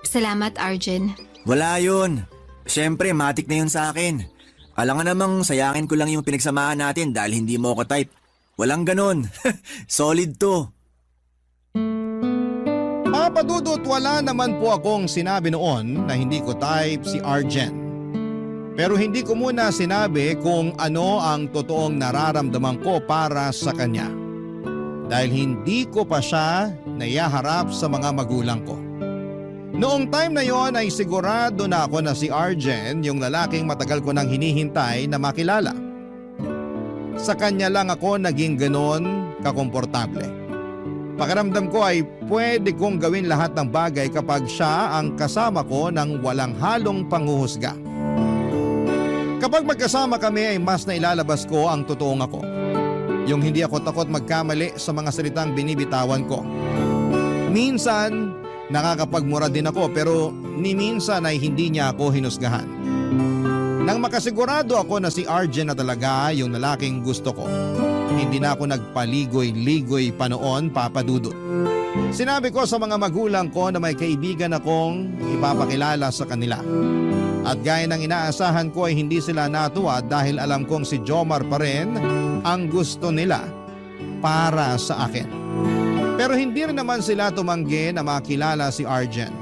Salamat, Arjen. Wala yun. Siyempre, matik na yun sa akin. Alam nga namang sayangin ko lang yung pinagsamahan natin dahil hindi mo ako type. Walang ganon. Solid to. Papadudot, wala naman po akong sinabi noon na hindi ko type si Arjen. Pero hindi ko muna sinabi kung ano ang totoong nararamdaman ko para sa kanya. Dahil hindi ko pa siya naiharap sa mga magulang ko. Noong time na yon ay sigurado na ako na si Arjen yung lalaking matagal ko nang hinihintay na makilala. Sa kanya lang ako naging ganon kakomportable. Pakiramdam ko ay pwede kong gawin lahat ng bagay kapag siya ang kasama ko nang walang halong panghuhusga. Kapag magkasama kami ay mas nailalabas ko ang totoong ako. Yung hindi ako takot magkamali sa mga salitang binibitawan ko. Minsan, nakakapagmura din ako pero ni minsan ay hindi niya ako hinusgahan. Nang makasigurado ako na si Arjen na talaga yung lalaking gusto ko, hindi na ako nagpaligoy-ligoy pa noon, Papa Dudut. Sinabi ko sa mga magulang ko na may kaibigan akong ipapakilala sa kanila. At gaya ng inaasahan ko ay hindi sila natuwa dahil alam kong si Jomar pa rin ang gusto nila para sa akin. Pero hindi rin naman sila tumanggi na makilala si Arjen.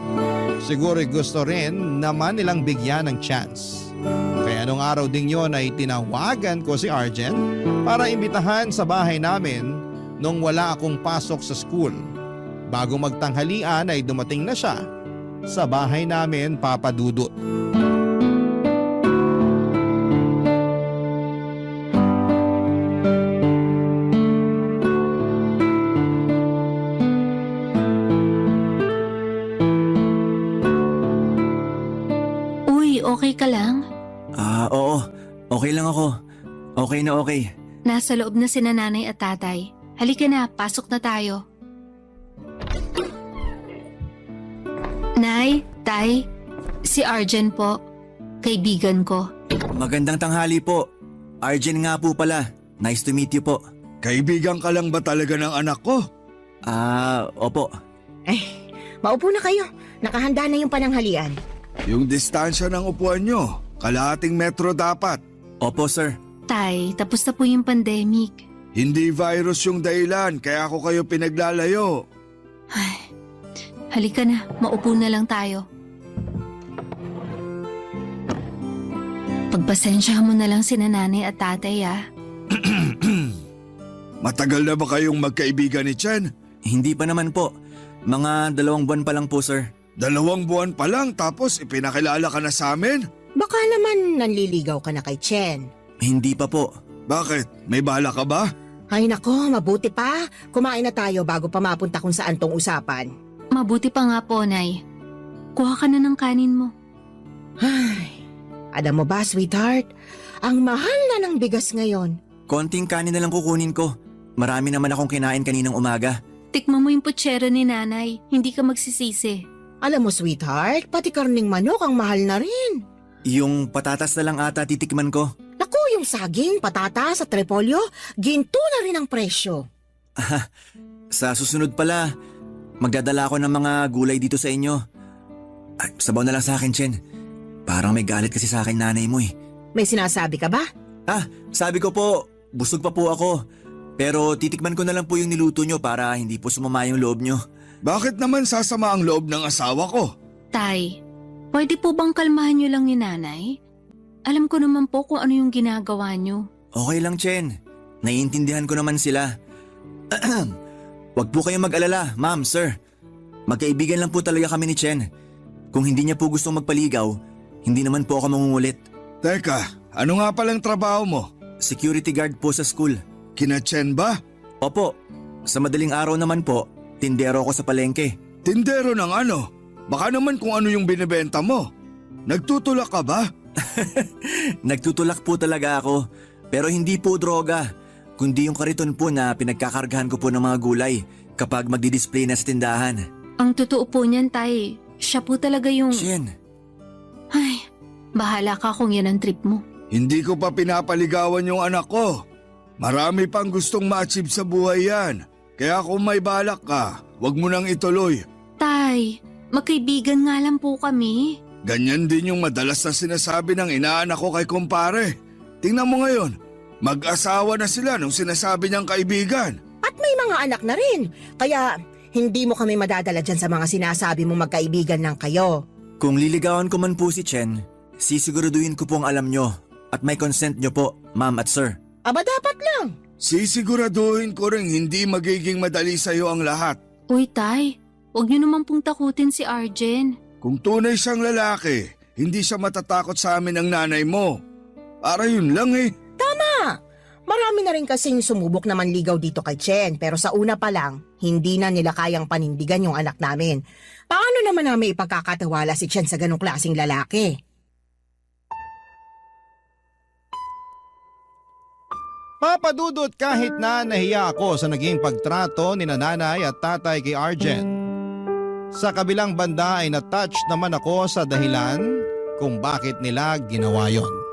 Siguro gusto rin naman nilang bigyan ng chance. Kaya nung araw ding yon ay tinawagan ko si Arjen para imbitahan sa bahay namin nung wala akong pasok sa school. Bago magtanghalian ay dumating na siya sa bahay namin, Papa Dudut. Uy, okay ka lang? Oo. Okay lang ako. Okay na okay. Nasa loob na sina nanay at tatay. Halika na, pasok na tayo. Nay, tay, si Arjen po. Kaibigan ko. Magandang tanghali po. Arjen nga po pala. Nice to meet you po. Kaibigan ka lang ba talaga ng anak ko? Opo. Maupo na kayo. Nakahanda na yung pananghalian. Yung distansya ng upuan nyo, kalahating metro dapat. Opo, sir. Tay, tapos na po yung pandemic. Hindi virus yung dahilan, kaya ako kayo pinaglalayo. Ay, halika na, maupo na lang tayo. Pagpasensya mo na lang sina nanay at tatay Matagal na ba kayong magkaibigan ni Chen? Hindi pa naman po. Mga 2 buwan pa lang po, sir. 2 buwan pa lang tapos ipinakilala ka na sa amin? Baka naman nanliligaw ka na kay Chen. Hindi pa po. Bakit? May bala ka ba? Ay nako, mabuti pa. Kumain na tayo bago pa mapunta kung saan tong usapan. Mabuti pa nga po, Nay. Kuha ka na ng kanin mo. Ay, alam mo ba, sweetheart? Ang mahal na ng bigas ngayon. Konting kanin na lang kukunin ko. Marami naman akong kinain kaninang umaga. Tikman mo yung putsero ni nanay. Hindi ka magsisisi. Alam mo, sweetheart, pati karning manok ang mahal na rin. Yung patatas na lang ata titikman ko. Naku, yung saging, patatas at repolyo, ginto na rin ang presyo. Sa susunod pala, magdadala ako ng mga gulay dito sa inyo. Ay, sabaw na lang sa akin, Chen. Parang may galit kasi sa akin nanay mo eh. May sinasabi ka ba? Sabi ko po, busog pa po ako. Pero titikman ko na lang po yung niluto nyo para hindi po sumama yung loob nyo. Bakit naman sasama ang loob ng asawa ko? Tay, pwede po bang kalmahan nyo lang ni nanay? Alam ko naman po kung ano yung ginagawa nyo. Okay lang, Chen. Naiintindihan ko naman sila. Huwag po kayong mag-alala, ma'am, sir. Magkaibigan lang po talaga kami ni Chen. Kung hindi niya po gustong magpaligaw, hindi naman po ako mangungulit. Teka, ano nga palang trabaho mo? Security guard po sa school. Kina Chen ba? Opo, sa madaling araw naman po, tindero ako sa palengke. Tindero ng ano? Baka naman kung ano yung binibenta mo. Nagtutulak ka ba? Nagtutulak po talaga ako, pero hindi po droga. kundi yung kariton po na pinagkakargahan ko po ng mga gulay kapag magdi-display na sa tindahan. Ang totoo po niyan, Tay. Siya po talaga yung... Shen, Ay, bahala ka kung yan ang trip mo. Hindi ko pa pinapaligawan yung anak ko. Marami pang gustong ma-achieve sa buhay yan. Kaya kung may balak ka, wag mo nang ituloy. Tay, magkaibigan nga lang po kami. Ganyan din yung madalas na sinasabi ng inaanak ko kay kumpare. Tingnan mo ngayon, mag-asawa na sila nung sinasabi niyang kaibigan. At may mga anak na rin. Kaya hindi mo kami madadala dyan sa mga sinasabi mo magkaibigan ng kayo. kung liligawan ko man po si Chen, sisiguraduhin ko pong alam nyo at may consent nyo po, ma'am at sir. Aba dapat lang. Sisiguraduhin ko rin hindi magiging madali sa'yo ang lahat. Uy, Tay, huwag niyo naman pong takutin si Arjen. Kung tunay siyang lalaki, hindi siya matatakot sa amin ng nanay mo. Para yun lang eh. Marami na rin kasing sumubok na manligaw dito kay Chen, pero sa una pa lang, hindi na nila kayang panindigan yung anak namin. Paano naman namin ipagkakatiwala si Chen sa ganong klaseng lalaki? Papadudot kahit na nahiya ako sa naging pagtrato ni nanay at tatay kay Arjen. Sa kabilang banda ay na-touch naman ako sa dahilan kung bakit nila ginawa yon.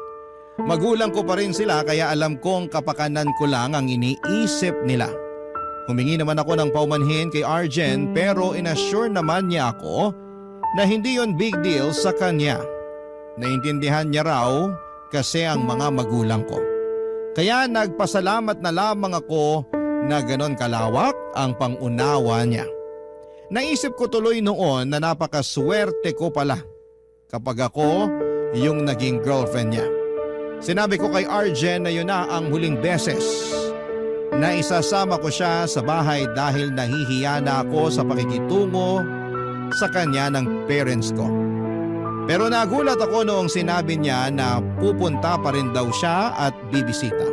Magulang ko pa rin sila kaya alam kong kapakanan ko lang ang iniisip nila. Humingi naman ako ng paumanhin kay Arjen pero inassure naman niya ako na hindi yon big deal sa kanya. Naintindihan niya raw kasi ang mga magulang ko. Kaya nagpasalamat na lamang ako na ganon kalawak ang pangunawa niya. Naisip ko tuloy noon na napakaswerte ko pala kapag ako yung naging girlfriend niya. Sinabi ko kay Arjen na yun na ang huling beses na isasama ko siya sa bahay dahil nahihiya na ako sa pakikitungo sa kanya ng parents ko. Pero nagulat ako noong sinabi niya na pupunta pa rin daw siya at bibisita.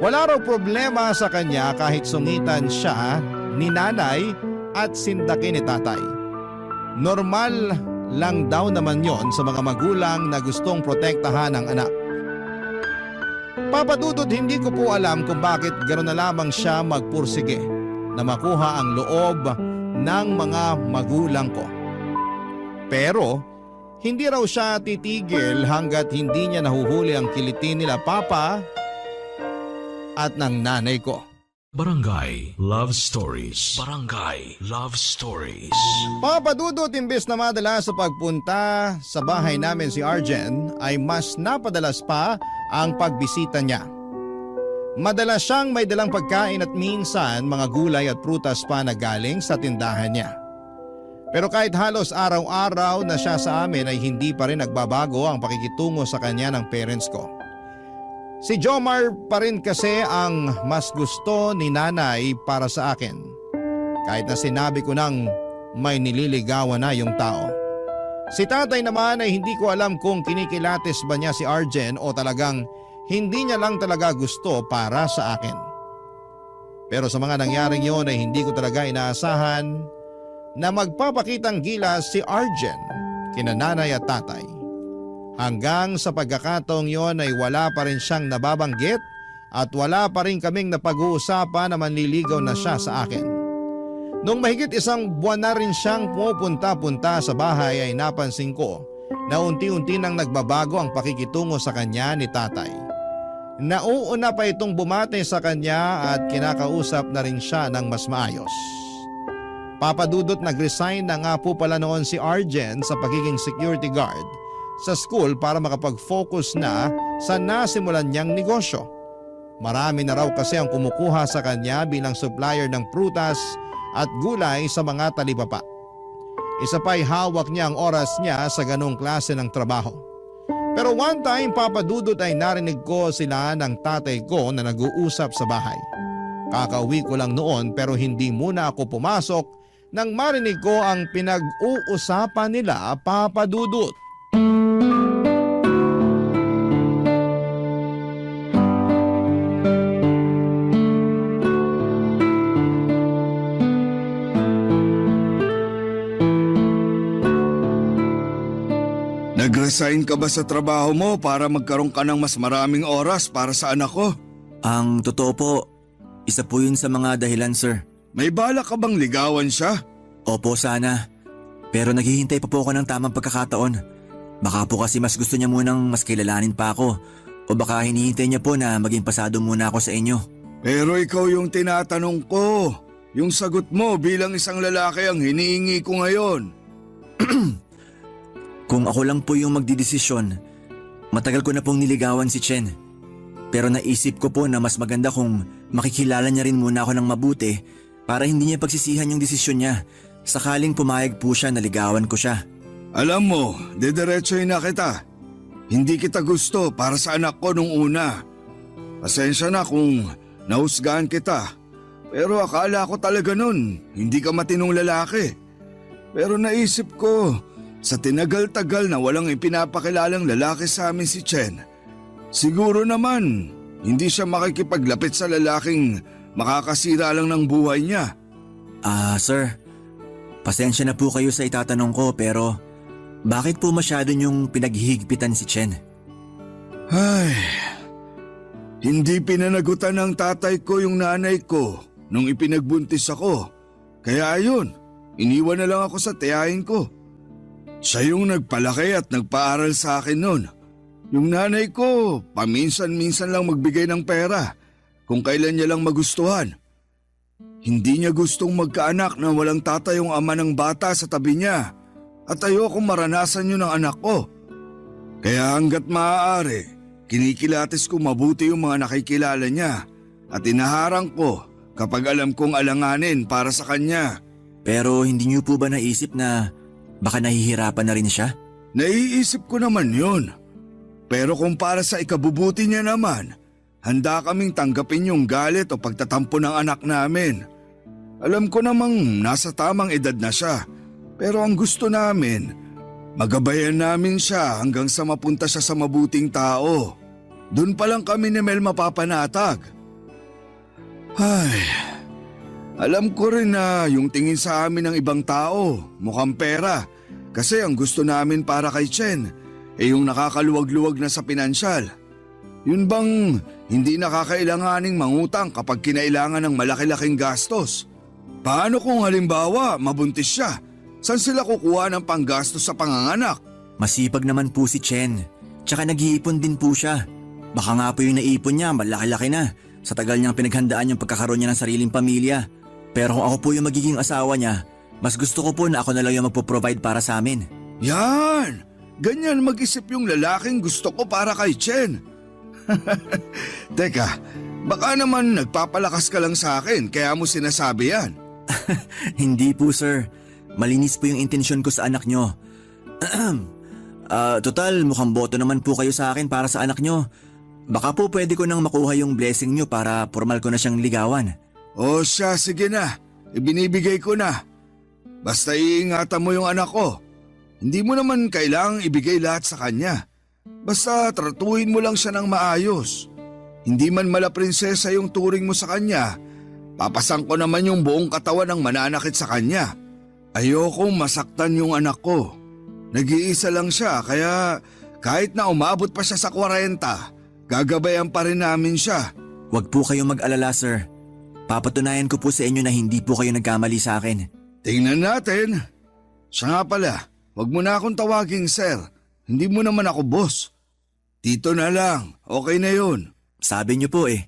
Wala raw problema sa kanya kahit sungitan siya ni nanay at sindakin ni tatay. Normal lang daw naman yon sa mga magulang na gustong protektahan ang anak. Papadudod hindi ko po alam kung bakit gano'n na lamang siya magpursige na makuha ang loob ng mga magulang ko. Pero hindi raw siya titigil hanggat hindi niya nahuhuli ang kiliti nila papa at ng nanay ko. Barangay Love Stories. Barangay Love Stories. Papadudot imbes na madala sa pagpunta sa bahay namin si Arjen ay mas napadalas pa ang pagbisita niya. Madalas siyang may dalang pagkain at minsan mga gulay at prutas pa na galing sa tindahan niya. Pero kahit halos araw-araw na siya sa amin ay hindi pa rin nagbabago ang pakikitungo sa kanya ng parents ko. Si Jomar pa rin kasi ang mas gusto ni nanay para sa akin. Kahit na sinabi ko nang may nililigawan na yung tao. Si tatay naman ay hindi ko alam kung kinikilatis ba niya si Arjen o talagang hindi niya lang talaga gusto para sa akin. Pero sa mga nangyaring yon ay hindi ko talaga inaasahan na magpapakitang gilas si Arjen kina nanay at tatay. Hanggang sa pagkakataong yon ay wala pa rin siyang nababanggit at wala pa rin kaming napag-uusapan na manliligaw na siya sa akin. Nung mahigit isang buwan na rin siyang pupunta-punta sa bahay ay napansin ko na unti-unti nang nagbabago ang pakikitungo sa kanya ni tatay. Nauuna pa itong bumate sa kanya at kinakausap na rin siya ng mas maayos. Papadudot nag-resign na nga po pala noon si Arjen sa pagiging security guard sa school para makapag-focus na sa nasimulan niyang negosyo. Marami na raw kasi ang kumukuha sa kanya bilang supplier ng prutas at gulay sa mga talipapa. Isa pa'y hawak niya ang oras niya sa ganong klase ng trabaho. Pero one time papadudot ay narinig ko sila ng tatay ko na nag-uusap sa bahay. Kakauwi ko lang noon pero hindi muna ako pumasok nang marinig ko ang pinag-uusapan nila papadudot. Nag-resign ka ba sa trabaho mo para magkaroon ka ng mas maraming oras para sa anak ko? Ang totoo po, isa po yun sa mga dahilan, sir. May balak ka bang ligawan siya? Opo, sana. Pero naghihintay pa po ako ng tamang pagkakataon. Baka po kasi mas gusto niya munang mas kilalanin pa ako. O baka hinihintay niya po na maging pasado muna ako sa inyo. Pero ikaw yung tinatanong ko. Yung sagot mo bilang isang lalaki ang hinihingi ko ngayon. Kung ako lang po yung magdidesisyon, matagal ko na pong niligawan si Chen. Pero naisip ko po na mas maganda kung makikilala niya rin muna ako ng mabuti para hindi niya pagsisihan yung desisyon niya. Sakaling pumayag po siya na ligawan ko siya. Alam mo, didiretsohin na kita. Hindi kita gusto para sa anak ko nung una. Pasensya na kung nahusgahan kita. Pero akala ko talaga nun, hindi ka matinong lalaki. Pero naisip ko, sa tinagal-tagal na walang ipinapakilalang lalaki sa amin si Chen, siguro naman, hindi siya makikipaglapit sa lalaking makakasira lang ng buhay niya. Sir, pasensya na po kayo sa itatanong ko pero bakit po masyado niyong pinaghihigpitan si Chen? Ay, hindi pinanagutan ng tatay ko yung nanay ko nung ipinagbuntis ako. Kaya ayun, iniwan na lang ako sa tiyahin ko. Siya yung nagpalaki at nagpaaral sa akin noon. Yung nanay ko, paminsan-minsan lang magbigay ng pera kung kailan niya lang magustuhan. Hindi niya gustong magkaanak na walang tatay yung ama ng bata sa tabi niya at ayokong maranasan yun ng anak ko. Kaya hanggat maaari, kinikilatis ko mabuti yung mga nakikilala niya at inaharang ko kapag alam kong alanganin para sa kanya. Pero hindi niyo po ba naisip na baka nahihirapan na rin siya? Naiisip ko naman yun. Pero kung para sa ikabubuti niya naman, handa kaming tanggapin yung galit o pagtatampo ng anak namin. Alam ko namang nasa tamang edad na siya, pero ang gusto namin, magabayan namin siya hanggang sa mapunta siya sa mabuting tao. Doon pa lang kami ni Mel mapapanatag. Ay, alam ko rin na yung tingin sa amin ng ibang tao, mukhang pera. Kasi ang gusto namin para kay Chen, yung nakakaluwag-luwag na sa pinansyal. Yun bang hindi nakakailanganing mangutang kapag kinailangan ng malaki-laking gastos? Paano kung halimbawa mabuntis siya? Saan sila kukuha ng panggastos sa panganganak? Masipag naman po si Chen. Tsaka nag-iipon din po siya. Baka nga po yung naipon niya malaki-laki na. Sa tagal niyang pinaghandaan yung pagkakaroon niya ng sariling pamilya. Pero kung ako po yung magiging asawa niya, mas gusto ko po na ako na lang yung magpo-provide para sa amin. Yan! Ganyan mag-isip yung lalaking gusto ko para kay Chen. Teka, baka naman nagpapalakas ka lang sa akin kaya mo sinasabi yan. Hindi po sir. Malinis po yung intensyon ko sa anak nyo. Total, mukhang boto naman po kayo sa akin para sa anak nyo. Baka po pwede ko nang makuha yung blessing nyo para formal ko na siyang ligawan. O siya, sige na. Ibinibigay ko na. Basta iingatan mo yung anak ko. Hindi mo naman kailangang ibigay lahat sa kanya. Basta tratuhin mo lang siya ng maayos. Hindi man mala prinsesa yung turing mo sa kanya, papasan ko naman yung buong katawan ng mananakit sa kanya. Ayokong masaktan yung anak ko. Nag-iisa lang siya kaya kahit na umabot pa siya sa 40, gagabayan pa rin namin siya. Huwag po kayong mag-alala sir. Papatunayan ko po sa inyo na hindi po kayo nagkamali sa akin. Tingnan natin. Siya nga pala, huwag mo na akong tawaging sir. Hindi mo naman ako boss. Tito na lang, okay na yun. Sabi niyo po eh.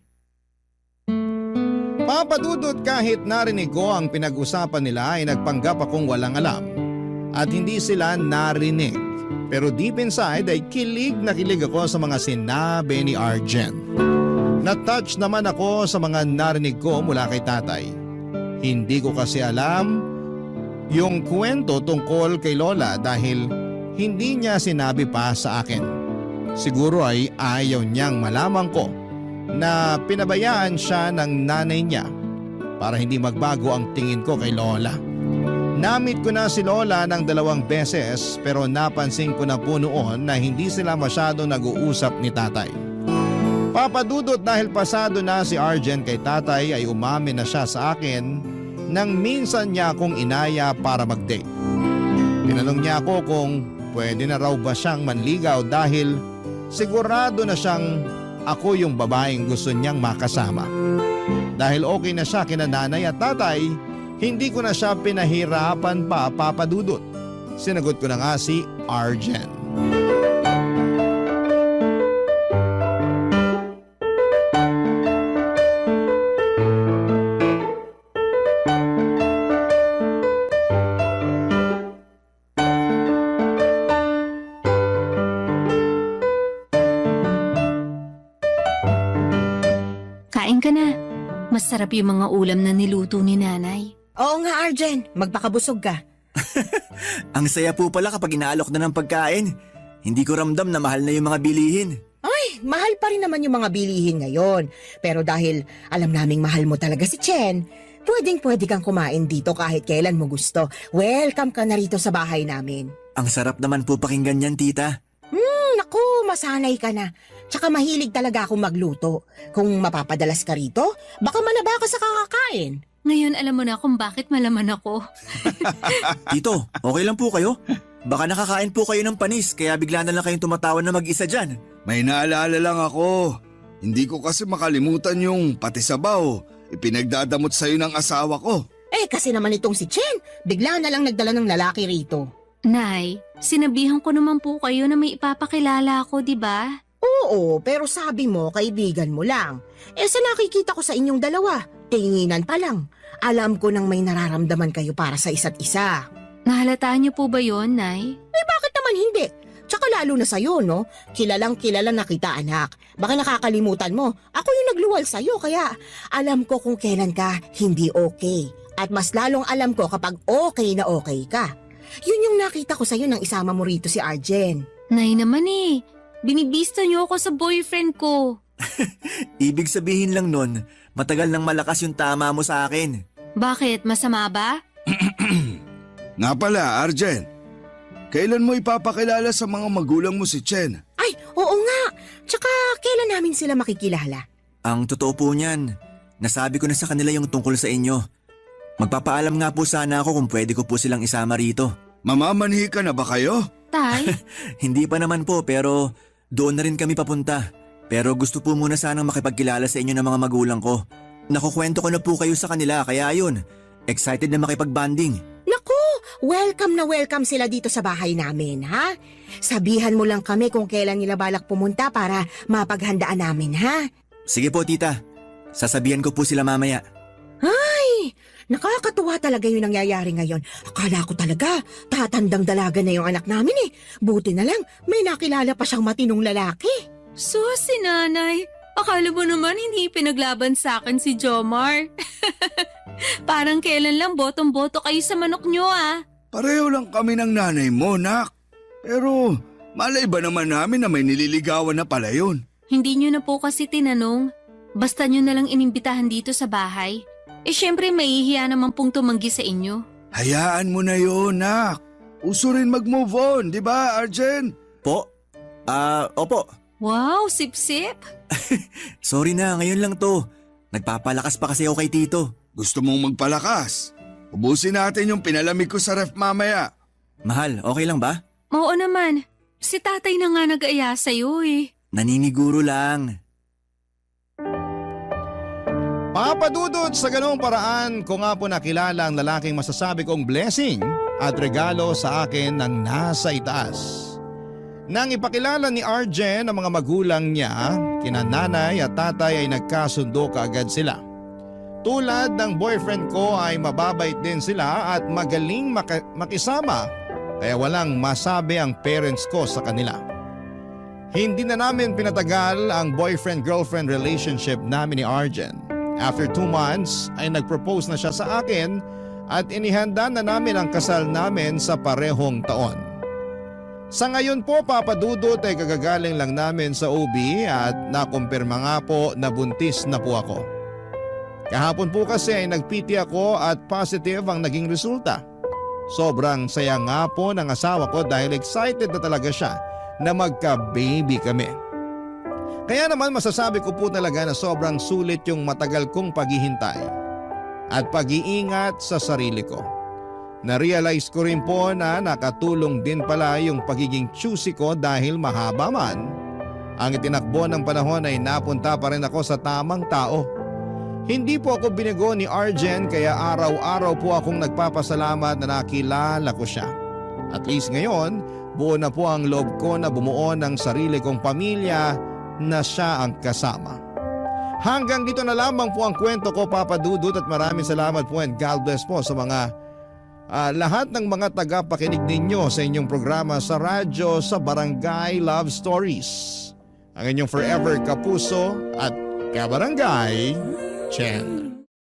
Papadudot kahit narinig ko ang pinag-usapan nila ay nagpanggap akong walang alam at hindi sila narinig. Pero deep inside ay kilig na kilig ako sa mga sinabi ni Arjen. Na-touch naman ako sa mga narinig ko mula kay tatay. Hindi ko kasi alam yung kwento tungkol kay Lola dahil hindi niya sinabi pa sa akin. Siguro ay ayaw niyang malaman ko na pinabayaan siya ng nanay niya para hindi magbago ang tingin ko kay Lola. Namit ko na si Lola ng 2 beses pero napansin ko na po noon na hindi sila masyadong nag-uusap ni tatay. Papadudot dahil pasado na si Arjen kay tatay ay umamin na siya sa akin nang minsan niya akong inaya para mag-date. Tinanong niya ako kung pwede na raw ba siyang manligaw dahil sigurado na siyang ako yung babaeng gusto niyang makasama. Dahil okay na siya kina nanay at tatay, hindi ko na siya pinahirapan pa, Papa Dudut. Sinagot ko na nga si Arjen. Kain ka na. Masarap yung mga ulam na niluto ni nanay. Oo nga, Arjen. Magpakabusog ka. Ang saya po pala kapag inaalok na ng pagkain. Hindi ko ramdam na mahal na yung mga bilihin. Ay, mahal pa rin naman yung mga bilihin ngayon. Pero dahil alam naming mahal mo talaga si Chen, pwede kang kumain dito kahit kailan mo gusto. Welcome ka na rito sa bahay namin. Ang sarap naman po pakinggan yan, tita. Naku, masanay ka na. Tsaka mahilig talaga akong magluto. Kung mapapadalas ka rito, baka manaba ka sa kakakain. Ngayon alam mo na kung bakit malaman ako. Tito, okay lang po kayo? Baka nakakain po kayo ng panis kaya bigla na lang kayong tumatawan na mag-isa dyan. May naalala lang ako. Hindi ko kasi makalimutan yung pati sabaw. Ipinagdadamot sa'yo ng asawa ko. Kasi naman itong si Chen, bigla na lang nagdala ng lalaki rito. Nay, sinabihan ko naman po kayo na may ipapakilala ako, di ba? Oo, pero sabi mo, kaibigan mo lang. Sa nakikita ko sa inyong dalawa, tinginan pa lang. Alam ko nang may nararamdaman kayo para sa isa't isa. Nahalata niyo po ba yon, Nay? Bakit naman hindi? Tsaka lalo na sa'yo, no? Kilalang kilala na kita, anak. Baka nakakalimutan mo, ako yung nagluwal sa'yo, kaya alam ko kung kailan ka hindi okay. At mas lalong alam ko kapag okay na okay ka. Yun yung nakita ko sa'yo nang isama mo rito si Arjen. Nay naman binibista niyo ako sa boyfriend ko. Ibig sabihin lang nun, matagal nang malakas yung tama mo sa akin. Bakit? Masama ba? Nga pala, Arjen. Kailan mo ipapakilala sa mga magulang mo si Chen? Ay, oo nga. Tsaka kailan namin sila makikilala? Ang totoo po niyan, nasabi ko na sa kanila yung tungkol sa inyo. Magpapaalam nga po sana ako kung pwede ko po silang isama rito. Mamamanhi ka na ba kayo? Tay? Hindi pa naman po pero doon na rin kami papunta. Pero gusto po muna sanang makipagkilala sa inyo ng mga magulang ko. Nakukwento ko na po kayo sa kanila kaya ayun, excited na makipagbanding. Naku, welcome na welcome sila dito sa bahay namin, ha? Sabihan mo lang kami kung kailan nila balak pumunta para mapaghandaan namin, ha? Sige po tita, sasabihan ko po sila mamaya. Ay, nakakatuwa talaga yung nangyayari ngayon. Akala ko talaga, tatandang dalaga na yung anak namin eh. Buti na lang, may nakilala pa siyang matinong lalaki. Si nanay. Akala mo naman hindi pinaglaban sa akin si Jomar. Parang kailan lang botong-boto kayo sa manok nyo Pareho lang kami ng nanay mo, nak. Pero malay ba naman namin na may nililigawan na pala yun? Hindi nyo na po kasi tinanong. Basta nyo na lang inimbitahan dito sa bahay. Syempre mahihiya naman pong tumanggi sa inyo. Hayaan mo na yun, nak. Uso rin mag-move on, di ba, Arjen? Po? Opo. Wow, sip-sip. Sorry na, ngayon lang to. Nagpapalakas pa kasi ako kay tito. Gusto mong magpalakas? Ubusin natin yung pinalamig ko sa ref mamaya. Mahal, okay lang ba? Oo naman. Si tatay na nga nag-aya sa'yo Naniniguro lang. Papadudod sa ganong paraan ko nga po nakilala ang lalaking masasabi kong blessing at regalo sa akin ng nasa itaas. Nang ipakilala ni Arjen ang mga magulang niya, kina nanay at tatay ay nagkasundo kaagad sila. Tulad ng boyfriend ko ay mababait din sila at magaling makisama kaya walang masabi ang parents ko sa kanila. Hindi na namin pinatagal ang boyfriend-girlfriend relationship namin ni Arjen. After 2 months ay nag-propose na siya sa akin at inihanda na namin ang kasal namin sa parehong taon. Sa ngayon po Papadudot ay kagagaling lang namin sa OB at nakumpirma nga po na buntis na po ako. Kahapon po kasi ay nag-PT ako at positive ang naging resulta. Sobrang saya nga po ng asawa ko dahil excited na talaga siya na magka-baby kami. Kaya naman masasabi ko po talaga na sobrang sulit yung matagal kong paghihintay at pag-iingat sa sarili ko. Na-realize ko rin po na nakatulong din pala yung pagiging choosy ko dahil mahaba man, Ang itinakbo ng panahon ay napunta pa rin ako sa tamang tao. Hindi po ako binigo ni Arjen kaya araw-araw po akong nagpapasalamat na nakilala ko siya. At least ngayon, buo na po ang loob ko na bumuo ng sarili kong pamilya na siya ang kasama. Hanggang dito na lamang po ang kwento ko, Papa Dudut, at maraming salamat po and God bless po sa mga lahat ng mga tagapakinig ninyo sa inyong programa sa radyo sa Barangay Love Stories. Ang inyong forever kapuso at kabarangay, Chen.